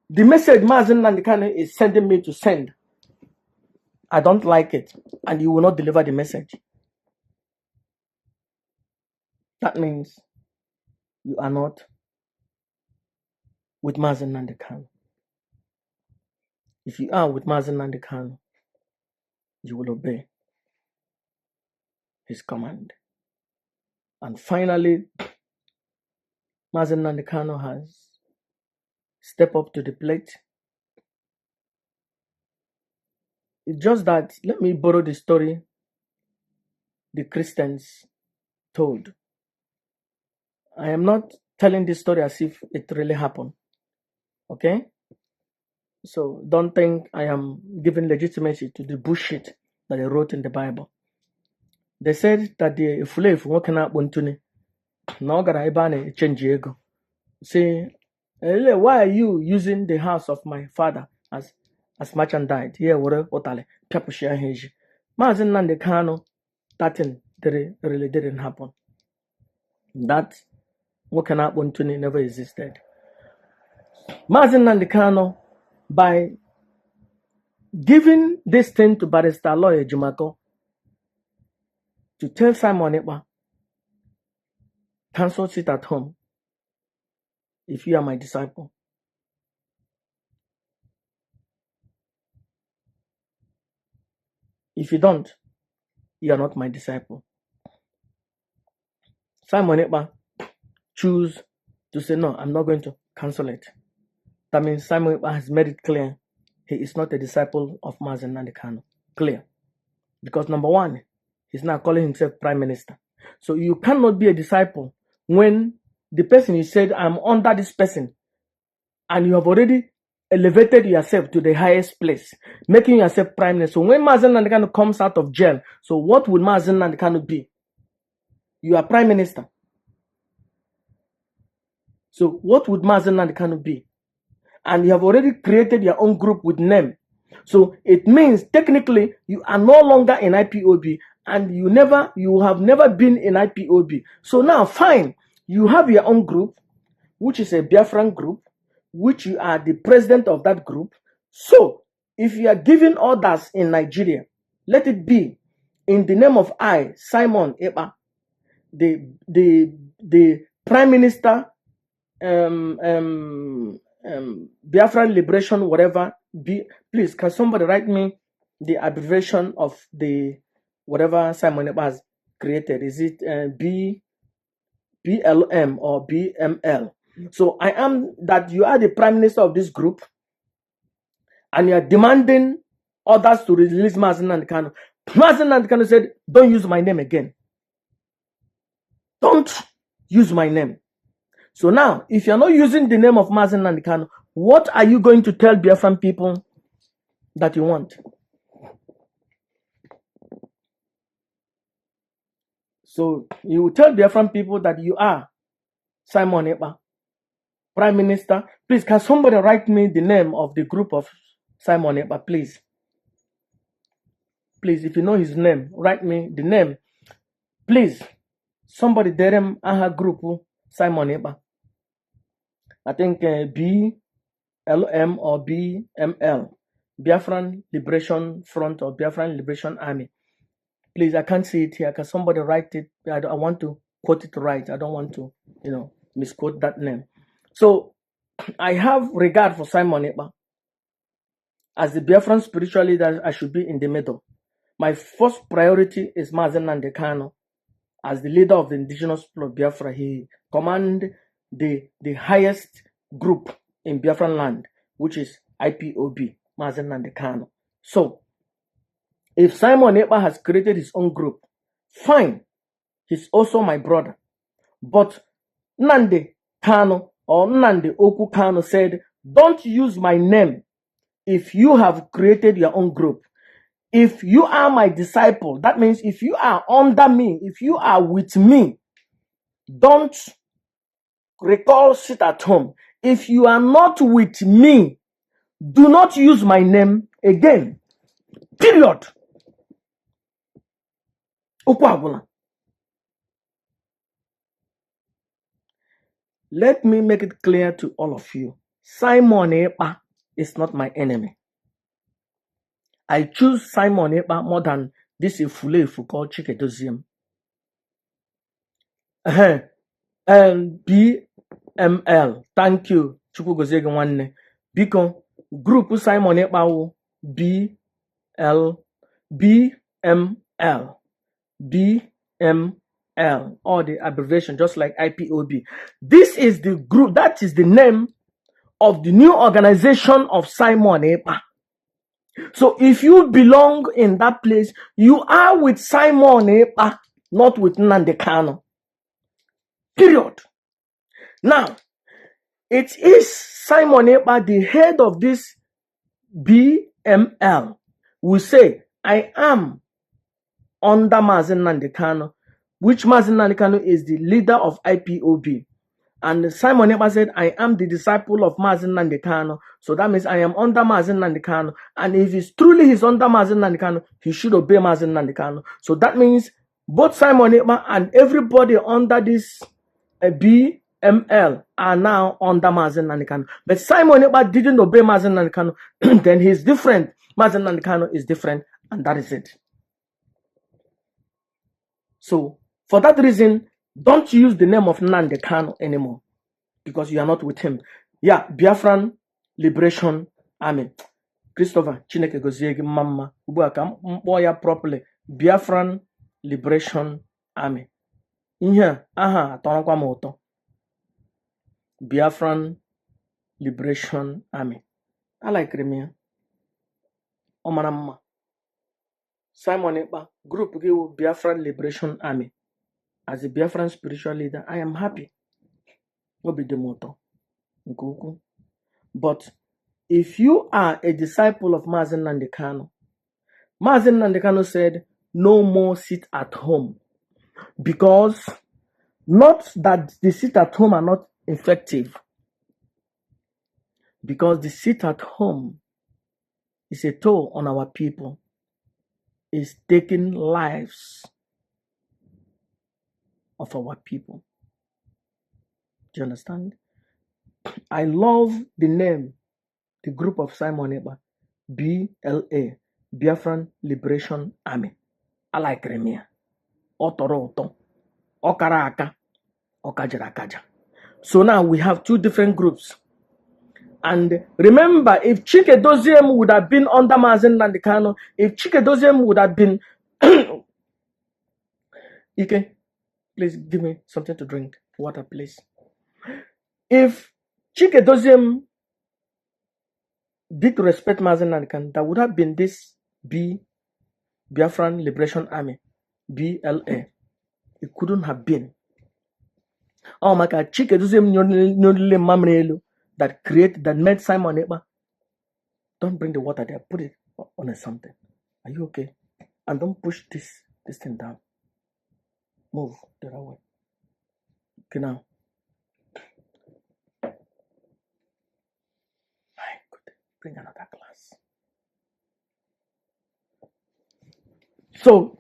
Speaker 1: the message Mazen Nandekano is sending me to send? I don't like it, and you will not deliver the message. That means you are not with Mazen Nandekano. If you are with Mazen Nandekano, you will obey his command. And finally, Mazen Nandekano has stepped up to the plate. It's just that, let me borrow the story the Christians told. I am not telling this story as if it really happened. Okay? So don't think I am giving legitimacy to the bullshit that they wrote in the Bible. They said that the Fulefu working out Buntuni. Now gara ibane change ego. Say, why are you using the house of my father as merchandise? Here, otale Papushia Heji. Mazen Nandekano, that thing really didn't happen. That working out Buntuni never existed. Mazen Nandekano, by giving this thing to Barrister Lawyer Jimako to tell Simon Ekpa, cancel sit at home if you are my disciple. If you don't, you are not my disciple. Simon Ekpa choose to say, no, I'm not going to cancel it. That means Simon Ekpa has made it clear he is not a disciple of Mazen Nandekano. Clear. Because number one, he's now calling himself Prime Minister. So you cannot be a disciple when the person you said, I'm under this person, and you have already elevated yourself to the highest place, making yourself Prime Minister. So when Mazen Nandekano comes out of jail, so what will Mazen Nandekano be? You are Prime Minister. So what would Mazen Nnamdi Kanu be? And you have already created your own group with name. So it means technically you are no longer in IPOB and you have never been in IPOB. So now fine, you have your own group, which is a Biafran group, which you are the president of that group. So if you are giving orders in Nigeria, let it be in the name of I, Simon Ekpa, the Prime Minister, Biafran Liberation, whatever. Please, can somebody write me the abbreviation of the whatever Simon Ekpa has created? Is it BLM or BML? So I am that you are the Prime Minister of this group, and you are demanding orders to release Mazen Nnamdi Kanu. Mazen Nnamdi Kanu said, "Don't use my name again. Don't use my name." So now, if you're not using the name of Mazen Nnamdi Kanu, what are you going to tell Biafran people that you want? So you will tell Biafran people that you are Simon Ekpa, Prime Minister. Please, can somebody write me the name of the group of Simon Ekpa, please? Please, if you know his name, write me the name. Please, somebody derem aha group Simon Ekpa. I think BLM or BML, Biafran Liberation Front or Biafran Liberation Army. Please, I can't see it here. Can somebody write it? I want to quote it right. I don't want to, misquote that name. So I have regard for Simon Ekpa. As the Biafran spiritual leader, I should be in the middle. My first priority is Mazen Nnamdi Kanu. As the leader of the indigenous people of Biafra, he commands the highest group in Biafran land, which is IPOB, Mazen Nnamdi Kanu. So, if Simon Ekpa has created his own group, fine, he's also my brother. But Nnamdi Kanu or Nnamdi Oku Kanu said, don't use my name if you have created your own group. If you are my disciple, that means if you are under me, if you are with me, don't recall sit at home. If you are not with me, do not use my name again. Period. Let me make it clear to all of you. Simon Ekpa is not my enemy. I choose Simon Ekpa more than this Ifulefu called Chikedozium. BML. Thank you. Chukwu Nwanne. Because group Simon Ekpa wo BML. BML. Or the abbreviation, just like IPOB. This is the group, that is the name of the new organization of Simon Ekpa. So if you belong in that place, you are with Simon Ekpa, not with Nnamdi Kanu. Period. Now, it is Simon Ekpa, the head of this BML, will say, I am under Mazen Nnamdi Kanu, which Mazen Nnamdi Kanu is the leader of IPOB. And Simon Ekpa said, I am the disciple of Mazen Nnamdi Kanu. So that means I am under Mazen Nnamdi Kanu. And if he's truly under Mazen Nnamdi Kanu, he should obey Mazen Nnamdi Kanu. So that means both Simon Ekpa and everybody under this BML are now under Mazen Nnamdi Kanu. But Simon Ekpa didn't obey Mazen Nnamdi Kanu. Then he's different. Mazen Nnamdi Kanu is different. And that is it. So for that reason, don't use the name of Nnamdi Kanu anymore, because you are not with him. Yeah, Biafran Liberation Army. Christopher, Chineke gozie gị mama. Ugbu a ka mkpọ ya properly. Biafran Liberation Army. Ihe aha atọrọkwa m ụtọ. Biafran Liberation Army. I like ya. Ọ mara mma. Simon Ekpa, group gị wụ Biafran Liberation Army. As a Biafran spiritual leader, I am happy. But if you are a disciple of Mazen Nnamdi Kanu, Mazen Nnamdi Kanu said, no more sit at home. Because not that the sit at home are not effective because the sit at home is a toll on our people. It's taking lives of our people. Do you understand? I love the name, the group of Simon Ekpa, BLA, Biafran Liberation Army. I like Crimea. Otoro, Okaraka, Okajara. So now we have two different groups. And remember, if Chike Doziem would have been under Mazen Nandekano, if Chike Doziem would have been... Ike, please give me something to drink. Water, please. If Chike Doziem did respect Mazen Nandekano, there would have been this Biafran Liberation Army, BLA. It couldn't have been. Oh my God, Chike Doziem nyonile mamrelu that made Simon Ekpa. Don't bring the water there. Put it on something. Are you okay? And don't push this thing down. Move the other way. Okay, now. My God, bring another glass. So,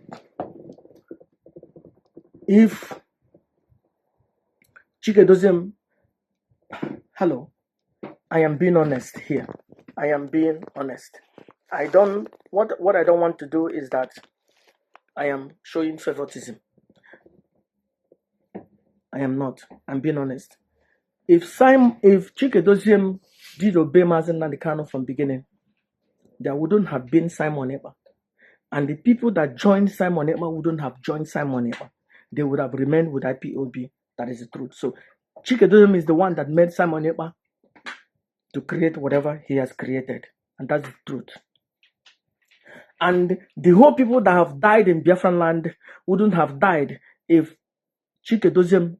Speaker 1: if Chike Doziem, hello, I am being honest here. I am being honest. What I don't want to do is that I am showing favoritism. I am not. I'm being honest. If Chike Doziem did obey Mazen Nandekano from beginning, there wouldn't have been Simon Ekpa. And the people that joined Simon Ekpa wouldn't have joined Simon Ekpa. They would have remained with IPOB. That is the truth. So Chike Doziem is the one that made Simon Ekpa to create whatever he has created. And that's the truth. And the whole people that have died in Biafran land wouldn't have died if Chike Doziem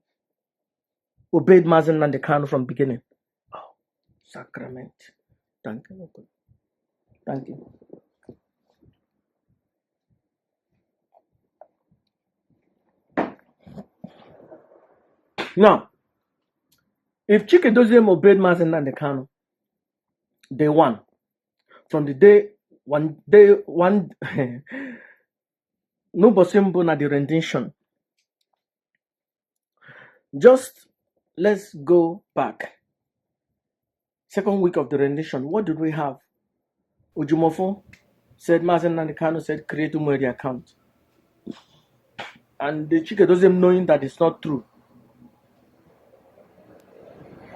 Speaker 1: obeyed Mazen Nandekano from beginning. Oh, sacrament. Thank you. Thank you. Now, if Chike Doziem obeyed Mazen Nandekano, day one, from the day one no bosimbo na the rendition. Just let's go back. Second week of the rendition, what did we have? Ujumofo said Mazen Nandekano said create Umeri account. And the Chike Doziem knowing that it's not true.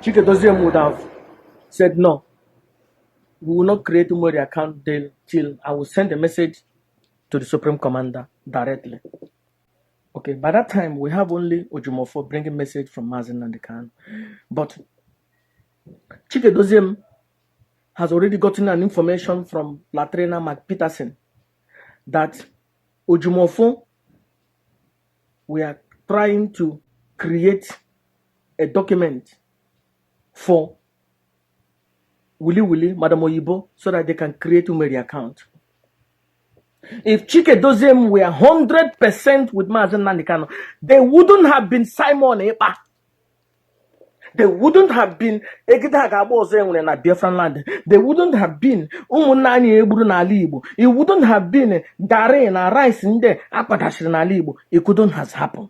Speaker 1: Chike Doziem would have said no. We will not create Umeri account till I will send a message to the Supreme Commander directly. Okay, by that time, we have only Ojumofo bringing message from Mazen Nandekano. But Chike Doziem has already gotten an information from Latrina McPeterson that Ojumofo, we are trying to create a document for Willy, Madam Oyibo, so that they can create Umeri account. If Chike Doziem were 100% with Mazen Nandekano, they wouldn't have been Simon Ekpa. They wouldn't have been na Biafran land. They wouldn't have been Umunani Eburu na Libo. It wouldn't have been Gare na rice in there Apatashir na Libo. It couldn't have happened.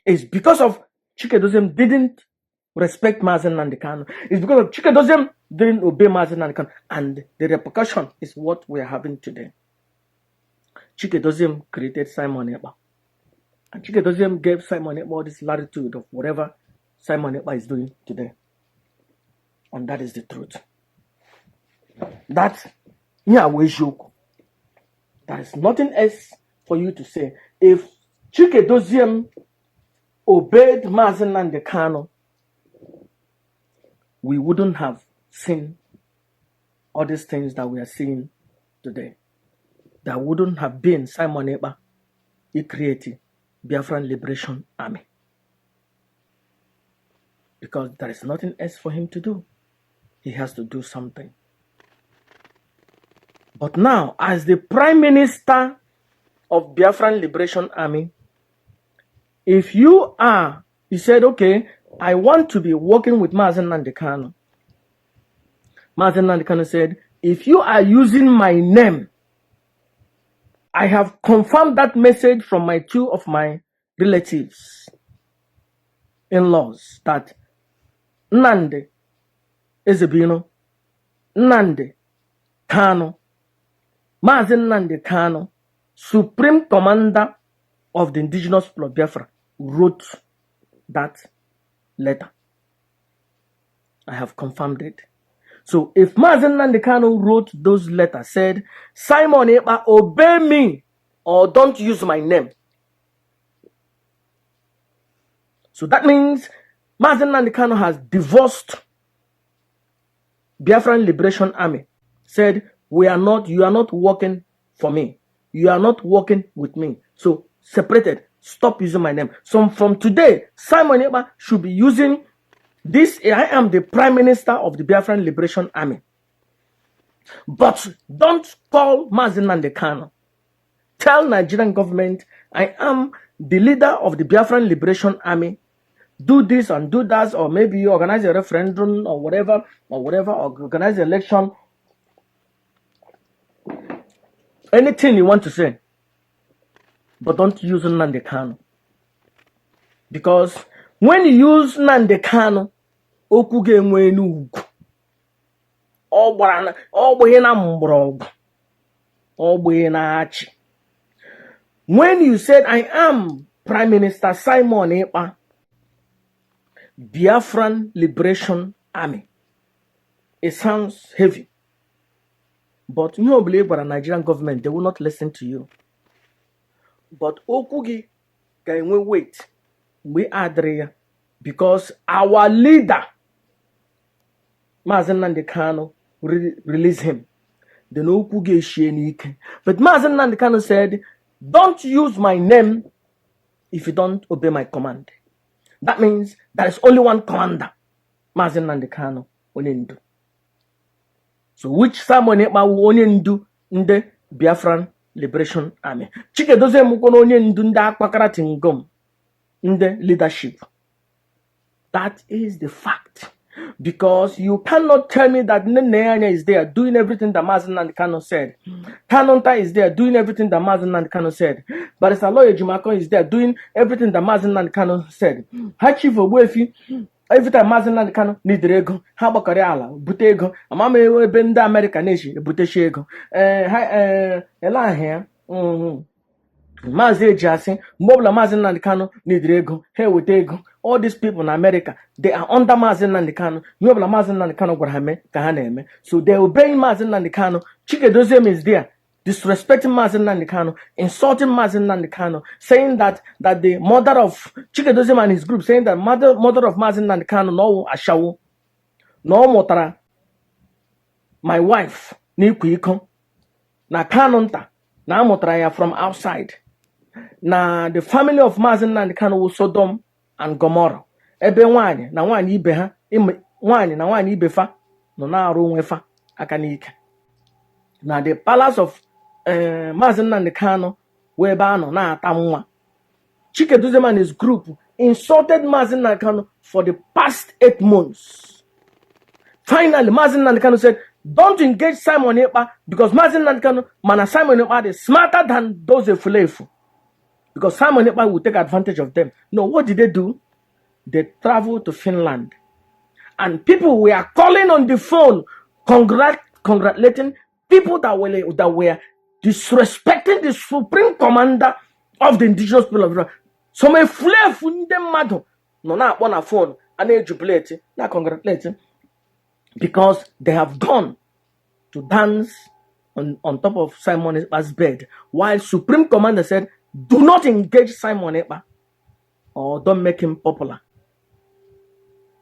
Speaker 1: It's because of Chike Doziem didn't respect Mazen Nandekano. It's because of Chike Doziem didn't obey Mazen Nandekano. And the repercussion is what we are having today. Chike Doziem created Simon Ekpa. And Chike Doziem gave Simon Ekpa all this latitude of whatever Simon Ekpa is doing today. And that is the truth. That's joke. There is nothing else for you to say. If Chike Doziem obeyed Mazen Nandekano, we wouldn't have seen all these things that we are seeing today. There wouldn't have been Simon Ekpa. He created Biafran Liberation Army. Because there is nothing else for him to do. He has to do something. But now, as the Prime Minister of Biafran Liberation Army, if you said, okay, I want to be working with Mazen Nnamdi Kanu. Mazen Nnamdi Kanu said, if you are using my name, I have confirmed that message from two of my relatives, in-laws, that Nnamdi Ezebino, Nnamdi Kanu, Mazen Nnamdi Kanu, Supreme Commander of the Indigenous People of Biafra, wrote that letter. I have confirmed it. So if Mazen Nnamdi Kanu wrote those letters, said, Simon Ekpa, obey me or don't use my name. So that means Mazen Nnamdi Kanu has divorced Biafran Liberation Army. Said, you are not working for me. You are not working with me. So separated. Stop using my name. So from today, Simon Ekpa should be using this. I am the Prime Minister of the Biafran Liberation Army. But don't call Mazen Nnamdi Kanu. Tell Nigerian government, I am the leader of the Biafran Liberation Army. Do this and do that, or maybe you organize a referendum or whatever, or organize an election. Anything you want to say. But don't use Nnamdi Kanu. Because when you use Nnamdi Kanu, okwu ga-enwe n'ugwu. When you said, I am Prime Minister Simon Ekpa, Biafran Liberation Army, it sounds heavy. But you don't believe by the Nigerian government, they will not listen to you. But Okugi can we wait? We are there because our leader, Mazen Nnamdi Kanu, release him. Then Okugi is Shenike. But Mazen Nnamdi Kanu said, don't use my name if you don't obey my command. That means there is only one commander, Mazen Nnamdi Kanu, Onyendu. So which Simon Ekpa Onyendu in the Biafran Liberation Army? Chike doze mukono Onyendu nda akpakara tingom in the leadership. That is the fact. Because you cannot tell me that Nene is there doing everything that Mazen Nnamdi Kanu said. Kanonta is there doing everything that Mazen Nnamdi Kanu said. Barrister Lawyer Jumako is there doing everything that Mazen Nnamdi Kanu said. Hachief Ogbuefi, every time Mazen Nnamdi Kanu need ego, ha gbakọrọ ala bute ego, amama ebe ndị America na-eji ebutechi ego. Ele ahịa Mazi Ejasi, Mobla Mazen Nnamdi Kanu need ego, hey with ego. All these people in America, they are under Mazen Nnamdi Kanu. Mobla Mazen Nnamdi Kanu gwarahame kahaneme. So they obey Mazen Nnamdi Kanu. Chike Dozem is there, disrespecting Mazen Nnamdi Kanu, insulting Mazen Nnamdi Kanu, saying that the mother of Chike Dozem and his group, saying that mother of Mazen Nnamdi Kanu no ashawo, no motara. My wife, Niku Iko, na Kanonta, na motara ya from outside. Na the family of Mazen Nnamdi Kanu was Sodom and Gomorrah. Ebe nwanyị na nwanyị ibe ha, nwanyị na nwanyị ibe fa no na arụ onwe fa aka n'ike. Na the palace of Mazen Nnamdi Kanu where ebe anọ na-ata nwa. Chike Dozem and his group insulted Mazen Nnamdi Kanu for the past 8 months. Finally, Mazen Nnamdi Kanu said, don't engage Simon Ekpa because Mazen Nnamdi Kanu, man, Simon Ekpa is smarter than those Efulefu. Because Simon Ekpa will take advantage of them. No, what did they do? They traveled to Finland. And people were calling on the phone, congratulating people that were disrespecting the Supreme Commander of the Indigenous People of Israel. So my flare funde mado. No, na on a phone, and they jubilate, not congratulating. Because they have gone to dance on top of Simon Ekpa's bed. While Supreme Commander said, do not engage Simon Ekpa or don't make him popular.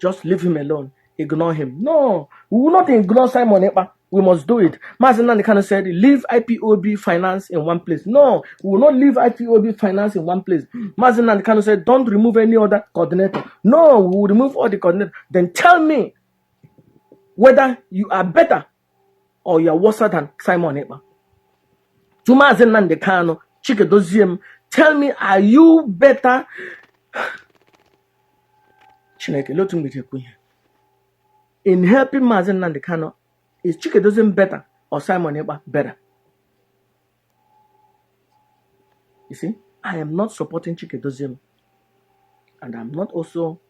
Speaker 1: Just leave him alone. Ignore him. No, we will not ignore Simon Ekpa. We must do it. Mazen Nnamdi Kanu said, leave IPOB finance in one place. No, we will not leave IPOB finance in one place. Mazen Nnamdi Kanu said, don't remove any other coordinator. No, we will remove all the coordinators. Then tell me whether you are better or you are worse than Simon Ekpa. To Mazen Nnamdi Kanu, Chike Doziem, tell me, are you better? Chineke, lotu mgbe in helping Mazi Nnamdi Kanu, is Chikedoziem better or Simon Ekpa better? You see, I am not supporting Chikedoziem, and I'm not also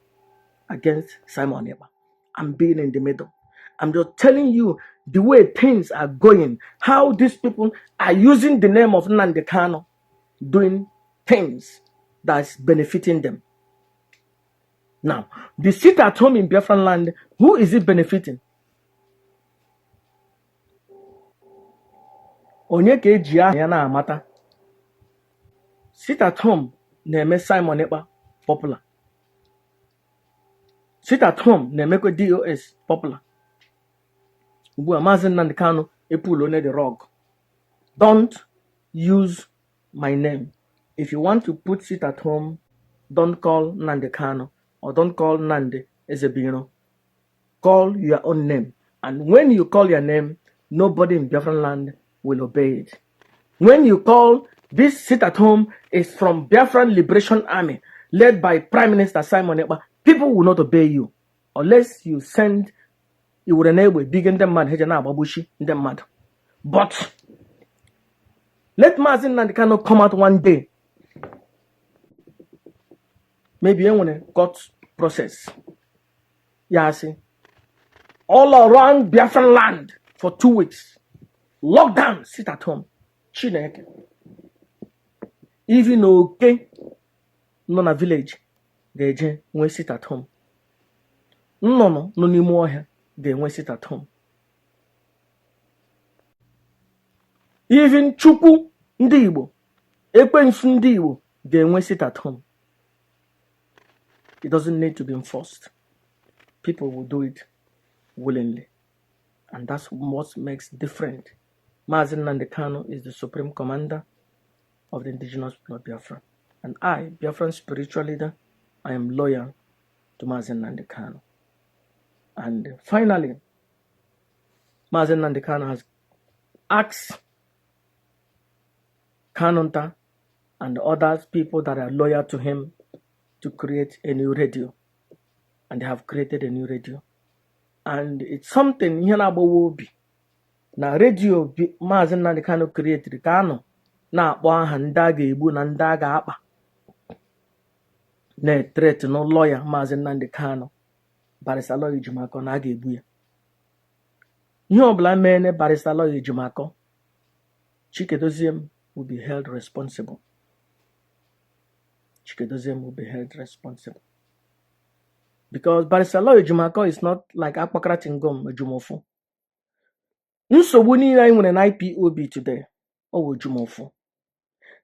Speaker 1: against Simon Ekpa. I'm being in the middle. I'm just telling you the way things are going, how these people are using the name of Nnamdi Kanu, doing things that's benefiting them. Now, the sit at home in Biafran land, who is it benefiting? Onye ka eji aha ya na-amata. Sit at home na-eme Simon Ekpa popular. Sit at home na-emekwa DOS popular. Ugbu a Mazi Nnamdi Kanu epulo ne the rug. Don't use my name. If you want to put sit at home, don't call Nnamdi Kanu or don't call Nnamdi Ezebiro. Call your own name. And when you call your name, nobody in Biafran land will obey it. When you call this sit at home is from Biafran Liberation Army, led by Prime Minister Simon Ekpa, people will not obey you unless you send you would enable big in the mad hejana babushi in the mad. But let Mazi Nnamdi Kanu come out one day. Maybe when a court process. Yeah, see. All around Biafran land for 2 weeks. Lockdown, sit at home. Chineke. Even okay, no na village, ga-eje nwe sit at home. Nnụnụ nọ n'ime ọhịa ga-enwe sit at home. Even Chukwu ndị Igbo, ekwensu ndị Igbo ga-enwe sit at home. It doesn't need to be enforced. People will do it willingly. And that's what makes different. Mazi Nnamdi Kanu is the supreme commander of the indigenous people of Biafra. And I, Biafran spiritual leader, I am loyal to Mazi Nnamdi Kanu. And finally, Mazi Nnamdi Kanu has asked Kanunta and other people that are loyal to him to create a new radio. And they have created a new radio. And it's something here obi. Na radio Mazi Nnamdi Kanu created ka anọ na-akpọ aha ndị a ga-egbu na ndị a ga-akpa na-threat no lawyer Mazi Nnamdi Kanu Barrister Lawyer Ejimakor na a ga-egbu ya. Ihe ọbụla mere Barrister Lawyer Ejimakor, Chikedoziem will be held responsible. Chikedoziem will be held responsible. Because Barrister Lawyer Ejimakor is not like Akpakara Tingom Ejumofo. Nsogbu niile anyị nwere na IPOB today, ọ wụ Ejumofo.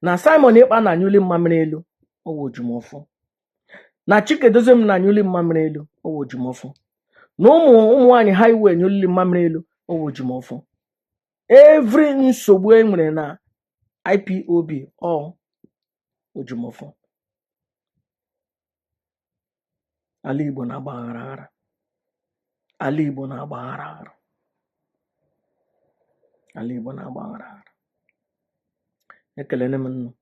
Speaker 1: Na Simon Ekpa na anyụli mmamịrị elu, ọ wụ Ejumofo. Na Chikedoziem na anyụli mmamịrị elu, ọ wụ Ejumofo. Na ụmụ nwaanyị highway anyụli mmamịrị elu, ọ wụ Ejumofo. Every nsogbu e nwere na IPOB, ọ Ejumofo. Ala Igbo na-agba aghara. Ala Igbo na-agba aghara. Ala Igbo na-agba aghara. Ekelene m nnu.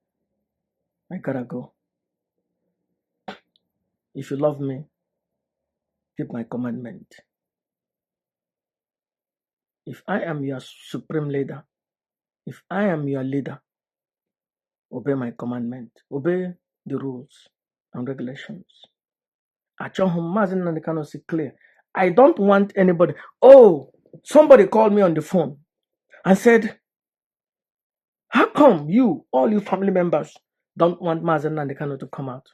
Speaker 1: I gotta go. If you love me, keep my commandment. If I am your supreme leader, if I am your leader, obey my commandment. Obey the rules and regulations. Achọhụ Mazi Nnamdi Kanu si clear. I don't want anybody. Oh, somebody called me on the phone and said, how come you, all you family members, don't want Mazi Nnamdi Kanu to come out?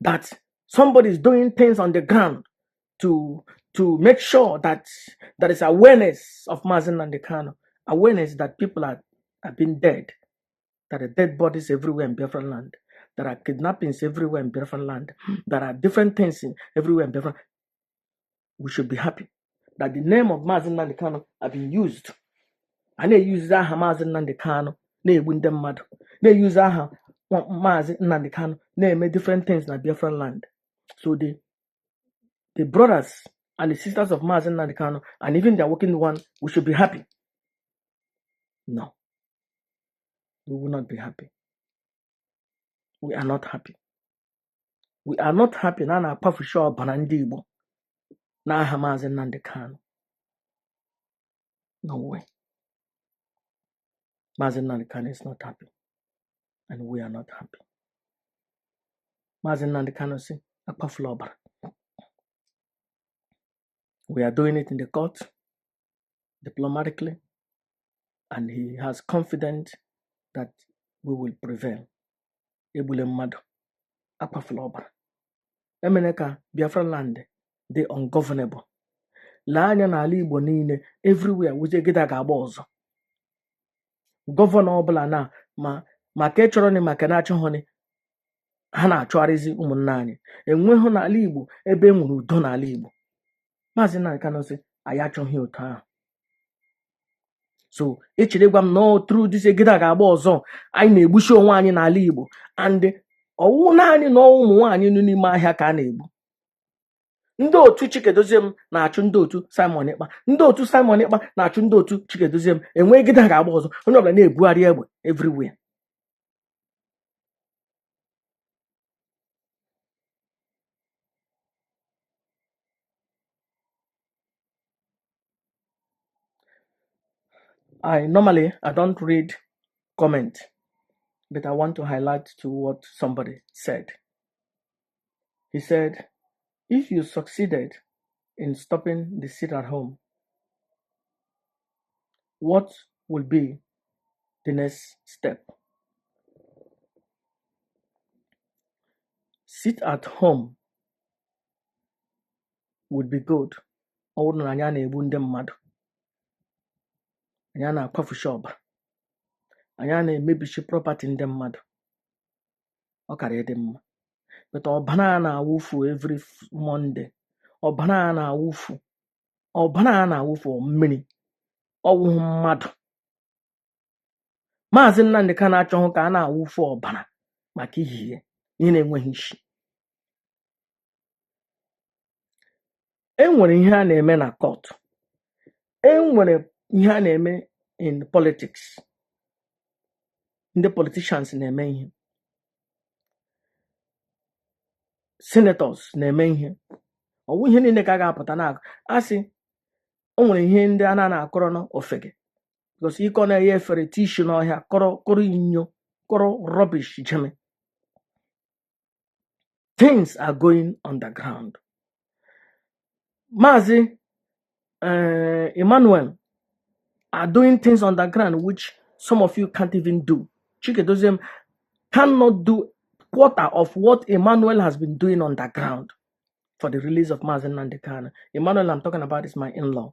Speaker 1: That somebody is doing things on the ground to make sure that there is awareness of Mazi Nnamdi Kanu, awareness that people have been dead, there are dead bodies everywhere in Biafran land, there are kidnappings everywhere in Biafran land, there are different things everywhere in Biafran. We should be happy that the name of Mazi Nnamdi Kanu have been used. And they use aha Mazi Nnamdi Kanu na-egbu ndị mmadụ, na-use aha Mazi Nnamdi Kanu na-eme different things na Biafran land. So the brothers and the sisters of Mazi Nnamdi Kanu, and even their working one, we should be happy. No, we will not be happy. We are not happy. We are not happy na na-akpafu shop na ndị Igbo n'aha Maazị Nnamdi Kanu. No way. Maazị Nnamdi Kanu is not happy. And we are not happy. Maazị Nnamdi Kanu si akpafula ọbara. We are doing it in the court, diplomatically, and he has confidence that we will prevail. Egbule mmadụ, akpafula ọbara. Emene ka Biafra land dị ungovernable. Lee anya n'ala Igbo niile, everywhere wuje gịda ga-agba ọzọ. Gọvanọ ọbụla na maka ịchọrọ ni maka na-achọghọ ni ha na-achọgharịzi ụmụnna anyị. Enweghị n'ala Igbo ebe e nwere udo n'ala Igbo. Maazị Nnamdi Kanu sị anyị achọghị otu ahụ. So echere gwa m no through this gịda ga-agba ọzọ anyị na-egbuchi onwe anyị n'ala Igbo, and ọwụ naanị na ụmụ nwaanyị nọ n'ime ahịa ka a na-egbu. Ndị otu Chikedoziem na-achụ ndị otu Simon Ekpa, ndị otu Simon Ekpa na-achụ ndị otu Chikedoziem. Enweghị gịda ga-agba ọzọ, onye ọbụla na-ebugharị egbe everywhere. I don't read comment, but I want to highlight to what somebody said. He said, if you succeeded in stopping the sit at home, what will be the next step? Sit at home would be good. Ọ bụrụ na anyị na-egbu ndị mmadụ, anyị na-akwafushi ọbara, anyị na-emebishi property ndị mmadụ, ọ kara ịdị mma. But ọbara na-awụfu every Monday, ọbara na-awụfu mmiri, ọwụhụ mmadụ. Maazị Nnamdi Kanu achọghị ka a na-awụfu ọbara maka ihe na-enweghị isi. Enwere ihe a na-eme na court, enwere ihe a na-eme in politics. Ndị politicians na-eme ihe, senators na-eme ihe. Ọwụ ihe niile ka a ga-apụta na asị o nwere ihe ndị a na-akọrọ n'ofege, because ịkọ na-enye efere tishu n'ọhịa kọrọ inyo kọrọ rubbish jeme. Things are going underground. Maazị Emmanuel are doing things underground which some of you can't even do. Chikedoziem cannot do quarter of what Emmanuel has been doing underground for the release of Maazị Nnamdi Kanu. Emmanuel I'm talking about is my in-law.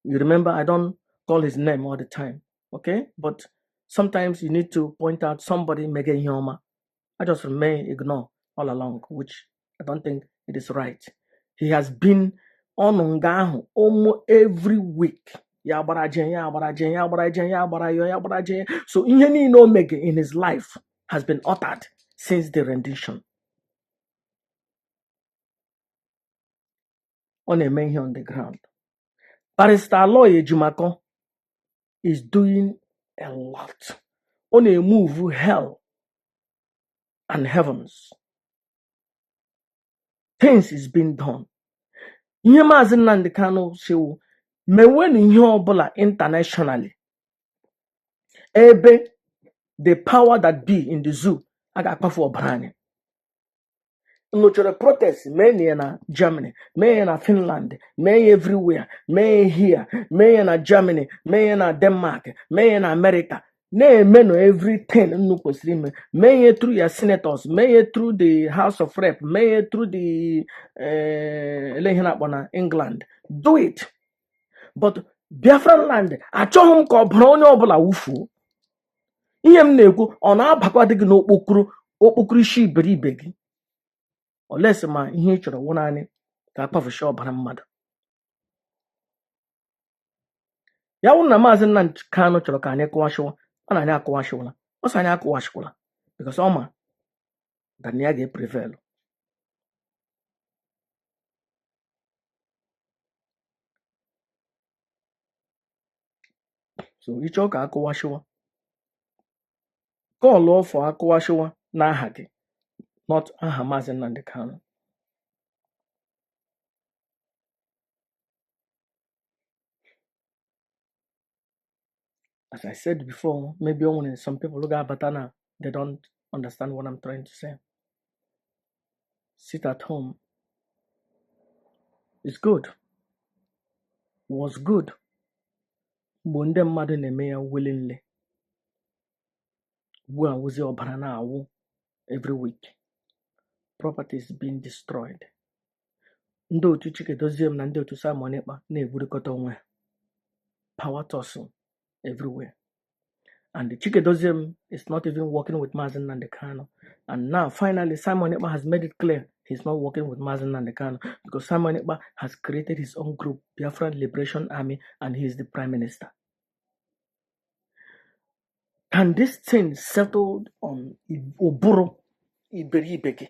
Speaker 1: You remember I don't call his name all the time, okay? But sometimes you need to point out somebody mega yoma. I just remain ignore all along, which I don't think it is right. He has been on Ngahu almost every week. So any omega in his life has been uttered since the rendition. On a man here on the ground. Barrister Lawyer Jumako is doing a lot. On a move hell and heavens. Things is being done. Ihe Maazị Nnamdi Kanu sewu mewe ihe ọbụla internationally. Ebe the power that be in the zoo aga akpafu ọbara anyị. Nụchara protest mee na Germany, mee na Finland, mee everywhere, mee here, mee na Germany, mee na Denmark, mee na America. Na-eme no everything nnu kwesịrị ime. Mee through your senators, mee through the House of Rep, mee through the England. Do it. But Biafra land, achọghị m ka ọbara onye ọbụla wufuo. Ihe m na-ekwu ọ na-abakwa dị gị n'okpokuru isi iberibe gị. Unless ma ihe ị chọrọ wụ naanị ka akpafushi ọbara mmadụ. Ya wụ na Maazị Nnamdi Kanu chọrọ ka anyị kụwashiwa, ọ na anyị akụwashiwala. Ọ sị anyị akụwashikwala because ọ ma that ya ga-prevail. So ịchọ ka akụwashiwa, kọọlụ ọfọ akụwashiwa n'aha gị not Mazi Nnamdi Kanu. As I said before, maybe only some people look at Batana, they don't understand what I'm trying to say. Sit at home. It's good. Was good. Bonde mmadụ na-eme ya willingly. Wuzi ọbara na-awụ every week. Property is being destroyed. Ndị otu Chikedozie na ndị otu Simon Ekpa na-egburikọta onwe ha. Power tussle everywhere. And the Chikedozie is not even working with Mazi Nnamdi Kanu. And now, finally, Simon Ekpa has made it clear he's not working with Mazi Nnamdi Kanu because Simon Ekpa has created his own group, Biafran Liberation Army, and he is the Prime Minister. Can this thing settled on Oburu Iberibeke?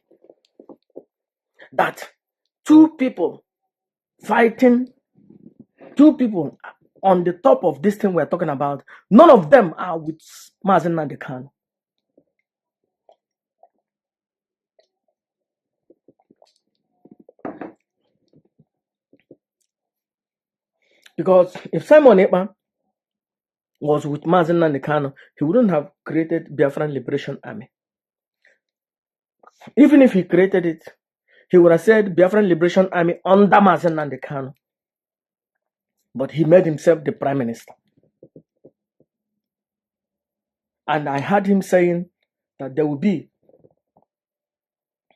Speaker 1: That two people fighting, two people on the top of this thing we're talking about, none of them are with Mazi Nnamdi Kanu. Because if Simon Ekpa was with Mazi Nnamdi Kanu, he wouldn't have created Biafran Liberation Army. Even if he created it, he would have said Biafran Liberation Army under Mazi Nnamdi Kanu. But he made himself the Prime Minister. And I heard him saying that there will be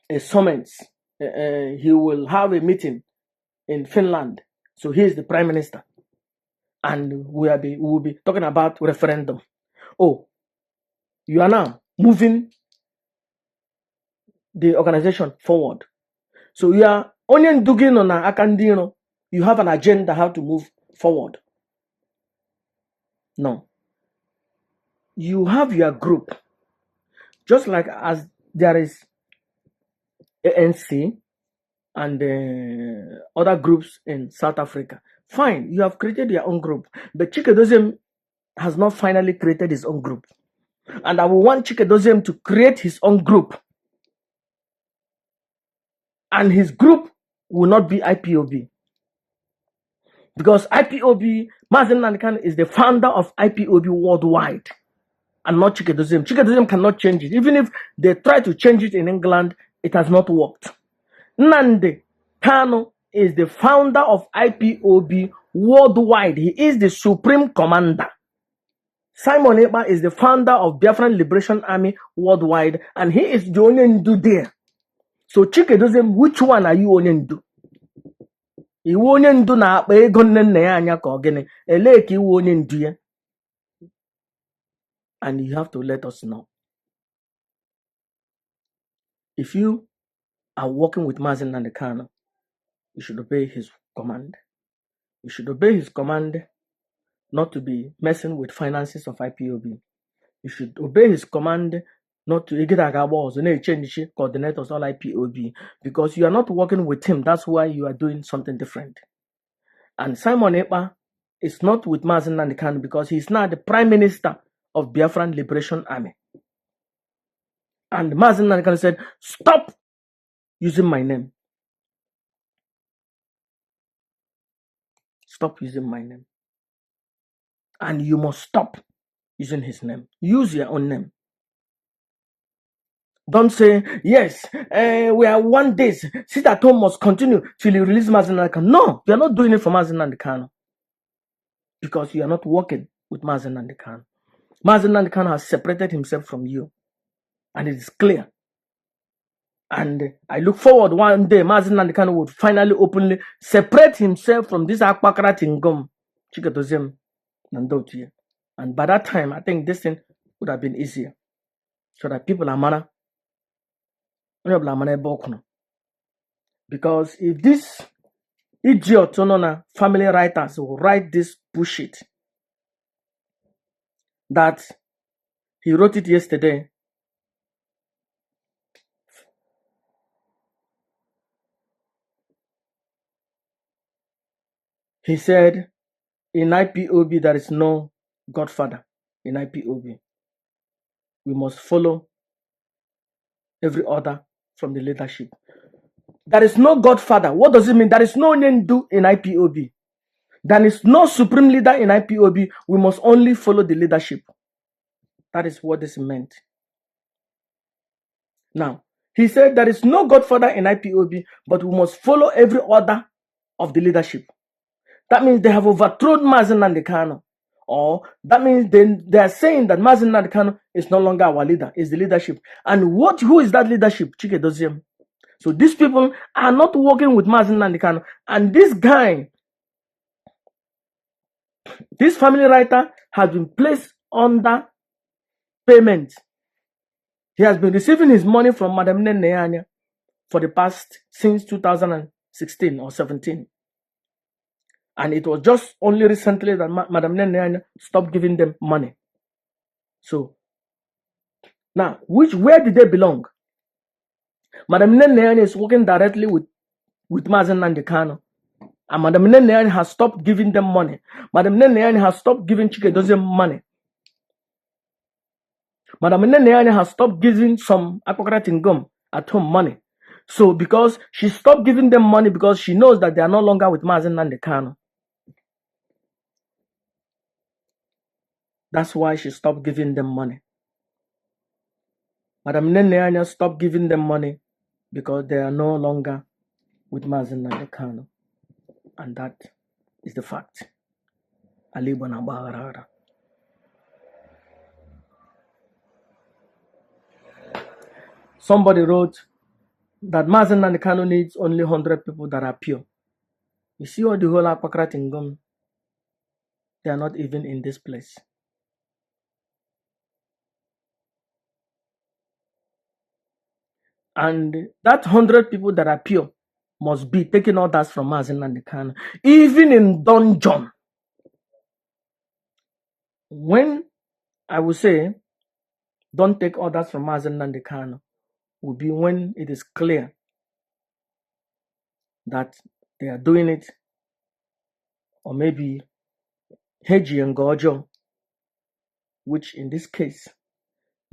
Speaker 1: a summons. He will have a meeting in Finland. So he is the Prime Minister. And we will be talking about referendum. Oh, you are now moving the organization forward. So you are only doing on Akandino. You have an agenda how to move forward. No. You have your group. Just like as there is ANC and other groups in South Africa. Fine, you have created your own group. But Chikedozie has not finally created his own group. And I will want Chikedozie to create his own group. And his group will not be IPOB. Because IPOB, Mazi Nnamdi Kanu is the founder of IPOB worldwide. And not Chikedozie. Chikedozie cannot change it. Even if they try to change it in England, it has not worked. Nnamdi Kanu is the founder of IPOB worldwide. He is the supreme commander. Simon Ekpa is the founder of Biafran Liberation Army worldwide, and he is the only Ndu there. So Chikedozie, which one are you only Ndu? Iwu onye Ndu na akpa ego nne ya anya ka ogene. Ele ka iwu onye Ndu ya. And you have to let us know. If you are working with Mazi Nnamdi Kanu, you should obey his command. You should obey his command not to be messing with finances of IPOB. You should obey his command not to change coordinators all IPOB because you are not working with him. That's why you are doing something different. And Simon Ekpa is not with Mazi Nnamdi Kanu because he is now the Prime Minister of Biafran Liberation Army. And Mazi Nnamdi Kanu said, stop using my name. Stop using my name. And you must stop using his name. Use your own name. Don't say, yes, we are 1 day. Sit at home must continue till you release Mazi Nnamdi Kanu. No, you are not doing it for Mazi Nnamdi Kanu. Because you are not working with Mazi Nnamdi Kanu. Mazi Nnamdi Kanu has separated himself from you. And it is clear. And I look forward one day Mazi Nnamdi Kanu would finally openly separate himself from this Akpakara Tingom. Chikedozie Nandotie. And by that time, I think this thing would have been easier. So that people are mana. Because if this idiot family writers will write this bullshit that he wrote it yesterday, he said in IPOB there is no godfather in IPOB. We must follow every order from the leadership. There is no godfather. What does it mean? There is no Nyendu in IPOB. There is no supreme leader in IPOB. We must only follow the leadership. That is what this meant. Now, he said there is no godfather in IPOB, but we must follow every order of the leadership. That means they have overthrown Mazen Nandekano. Or that means they are saying that Mazen Nandekano is no longer our leader, is the leadership. And who is that leadership? Chike Doziem. So these people are not working with Mazen Nandekano. And this guy, this family writer, has been placed under payment. He has been receiving his money from Madam Neneanya for the past, since 2016 or 17. And it was just only recently that Madam Neneanya stopped giving them money. So, now, where did they belong? Madam Neneanya is working directly with Mazen Nandekano. And Madam Neneanya has stopped giving them money. Madam Neneanya has stopped giving Chike Doziem money. Madam Neneanya has stopped giving some Akpokratingum at home money. So because she stopped giving them money because she knows that they are no longer with Mazen Nandekano. That's why she stopped giving them money. Madam Neneanya stopped giving them money because they are no longer with Mazen Nandekano. And that is the fact. Somebody wrote that Mazen Nandekano needs only 100 people that are pure. You see all the whole Akpokratingum, they are not even in this place. And that 100 people that are pure must be taking orders from Mazen Nandekano. Even in dungeon. When I will say, don't take orders from Mazen Nandekano, will be when it is clear that they are doing it, or maybe Heji and Gojo, which in this case,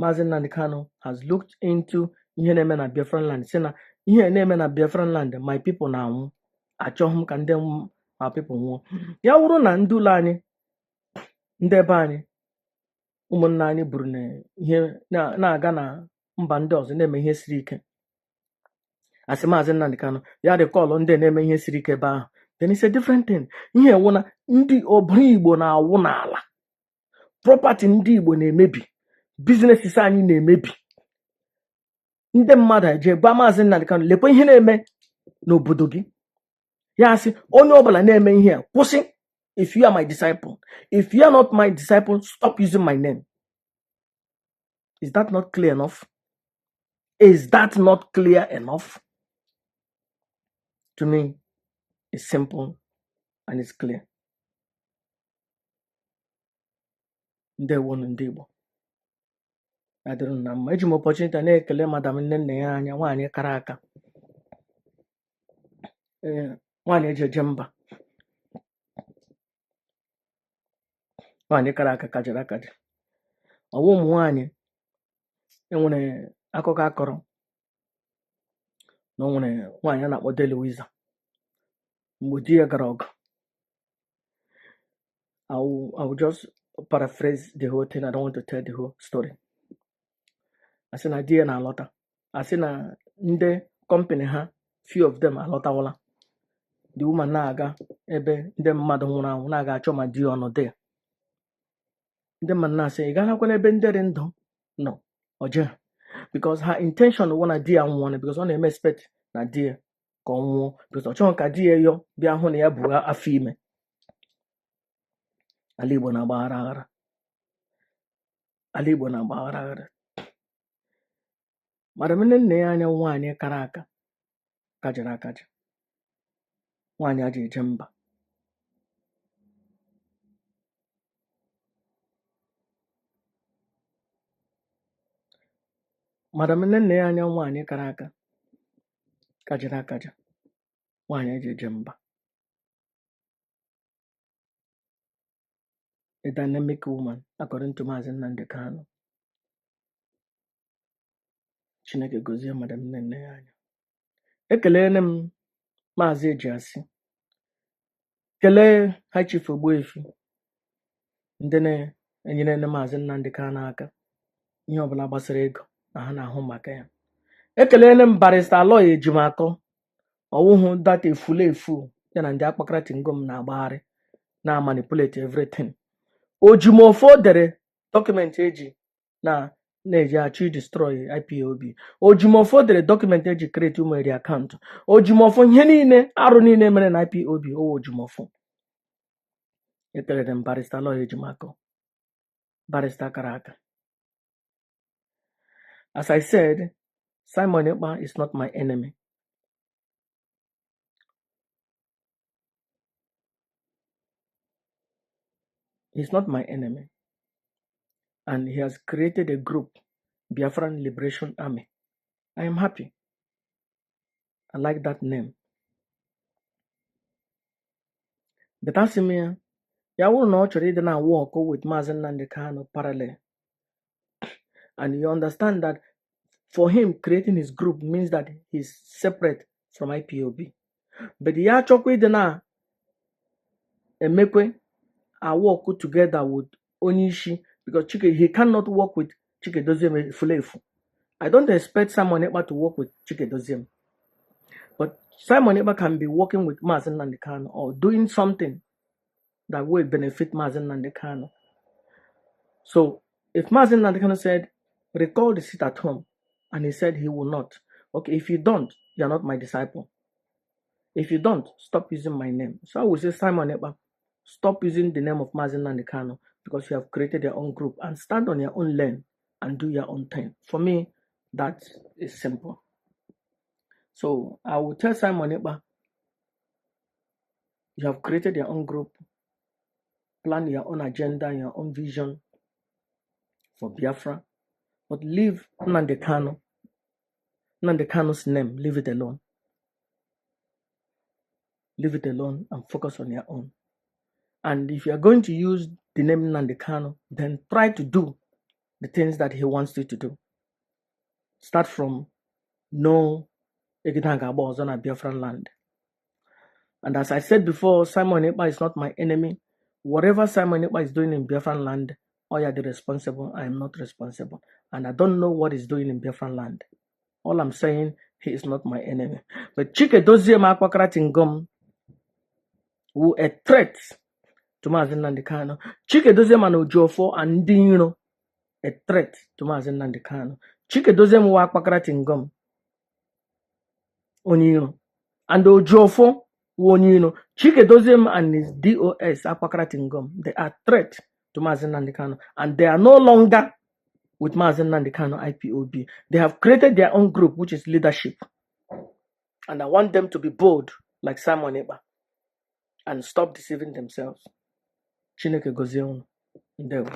Speaker 1: Mazen Nandekano has looked into ihe na-eme na Biafran land. Say na ihe na-eme na Biafran land, my people na-anwụ. Achọghị m ka ndị my people nwụọ. Ya wụrụ na ndị ụlọ anyị, ndị ebe anyị, ụmụnna anyị buru ihe na-aga na mba ndị ọzọ na-eme ihe siri ike. Asị Mazen Nandekano, ya recall ndị na-eme ihe siri ike ebe ahụ. Then it's a different thing. Ihe wụ na ndị obere Igbo na-awụ n'ala. Property ndị Igbo na-emebi. Businesses anyị na-emebi. Ndị mmadụ eje gwa Mazen Nandekano, lekwa ihe na-eme n'obodo gị. Ya sị, onye ọbụla na-eme ihe a, kwụsị. If you are my disciple, if you are not my disciple, stop using my name. Is that not clear enough? Is that not clear enough? To me, it's simple and it's clear. Ndewo ndị Igbo. Adịrị na mma. Eji m opportunity na-ekele Madam Neneanya, nwaanyị kara aka. Nwaanyị ejeje mba. Nwaanyị kara aka kajiri akaji. Ọwụ ụmụ nwaanyị enwere akụkọ akọrọ na o nwere nwaanyị a na-akpọ Deli Wiza. Mgbe di ya gara ọgụ. I will just paraphrase the whole thing. I don't want to tell the whole story. I said na di ya na-alọta. I said na ndị company ha, few of them alọtawala. The woman na-aga ebe ndị mmadụ nwụrụ anwụ na-aga achọ ma di ya ọnọdụ ya. Ndị mmadụ na-asị, ị gaghakwa n'ebe ndị dị ndụ nọ oje. Because her intention wụ na di ya nwụọ, because ọ na-eme expect na di ya ka ọ nwụọ, because ọ chọghị ka di ya yọ bịa hụ na ya bụ afọ ime. Ala Igbo na-agbaghara aghara. Ala Igbo na-agbaghara aghara. Madam Neneanya nwaanyị kara aka kajiri akaji. Nwaanyị aja eje mba. Madam Neneanya nwaanyị kara aka kajiri akaji. Nwaanyị aja eje mba. A dynamic woman, according to Mazen Nandekano. Chineke gozie Madam Nene anya. Ekelene m Maazị Ejiasi. Kelee High Chief Ogbuefi. Ndị na-enyere Maazị Nnamdi Kanu aka. Ihe ọbụla gbasara ego na ha na-ahụ maka ya. Ekelene m Barrister Aloy Ejimakor. Ọwụhụ that efulefu ya na ndị akpakara tingom na-agbagharị na manipulate everything. Ojimofo dere document eji na-eji achị destroy IPOB. Ojimofo dere document eji create ụmụ eri akaụntụ. Ojimofo ihe niile arụ niile mere na IPOB owo Ojimofo. Ekelere m Barrister Aloy Ejimakor. Barrister kara aka. As I said, Simon Ekpa is not my enemy. He's not my enemy. And he has created a group, Biafran Liberation Army. I am happy. I like that name. But Asimia, ya will not read and walk with Mazen Nnamdi Kanu parallel. And you understand that for him, creating his group means that he's separate from IPOB. But ya chokwe dena emekwe I work together with Onishi because he cannot work with Chike Doziem Fulefu. I don't expect Simon Ekpa to work with Chike Doziem. But Simon Ekpa can be working with Mazen Nnamdi Kanu or doing something that will benefit Mazen Nnamdi Kanu. So if Mazen Nnamdi Kanu said, recall the seat at home, and he said he will not. Okay, if you don't, you are not my disciple. If you don't, stop using my name. So I will say, Simon Ekpa, stop using the name of Mazen Nnamdi Kanu because you have created your own group and stand on your own lane and do your own thing. For me, that is simple. So I will tell Simon Ekpa, you have created your own group, plan your own agenda, your own vision for Biafra, but leave Nnamdi Kanu's name, leave it alone. Leave it alone and focus on your own. And if you are going to use the name Nnamdi Kanu, then try to do the things that he wants you to do. Start from no Egidanga Bozona Biafran land. And as I said before, Simon Ekpa is not my enemy. Whatever Simon Ekpa is doing in Biafran land, I am responsible. I am not responsible. And I don't know what he's doing in Biafran land. All I'm saying, he is not my enemy. But Chike Doziem Akwakara Tingom, who a threat to Mazen Nnamdi Kanu. Chike Doziem and Ojofo and Dino, a threat to Mazen Nnamdi Kanu. Chike Doziem wa Akwakara Tingom, Onino, and Ojofo, Onino. Chike Doziem and his DOS Akwakara Tingom, they are threat to Mazen Nnamdi Kanu, and they are no longer with Mazen Nnamdi Kanu IPOB. They have created their own group, which is leadership. And I want them to be bold, like Simon Ekpa, and stop deceiving themselves. Chineke gozie unu. Ndewo.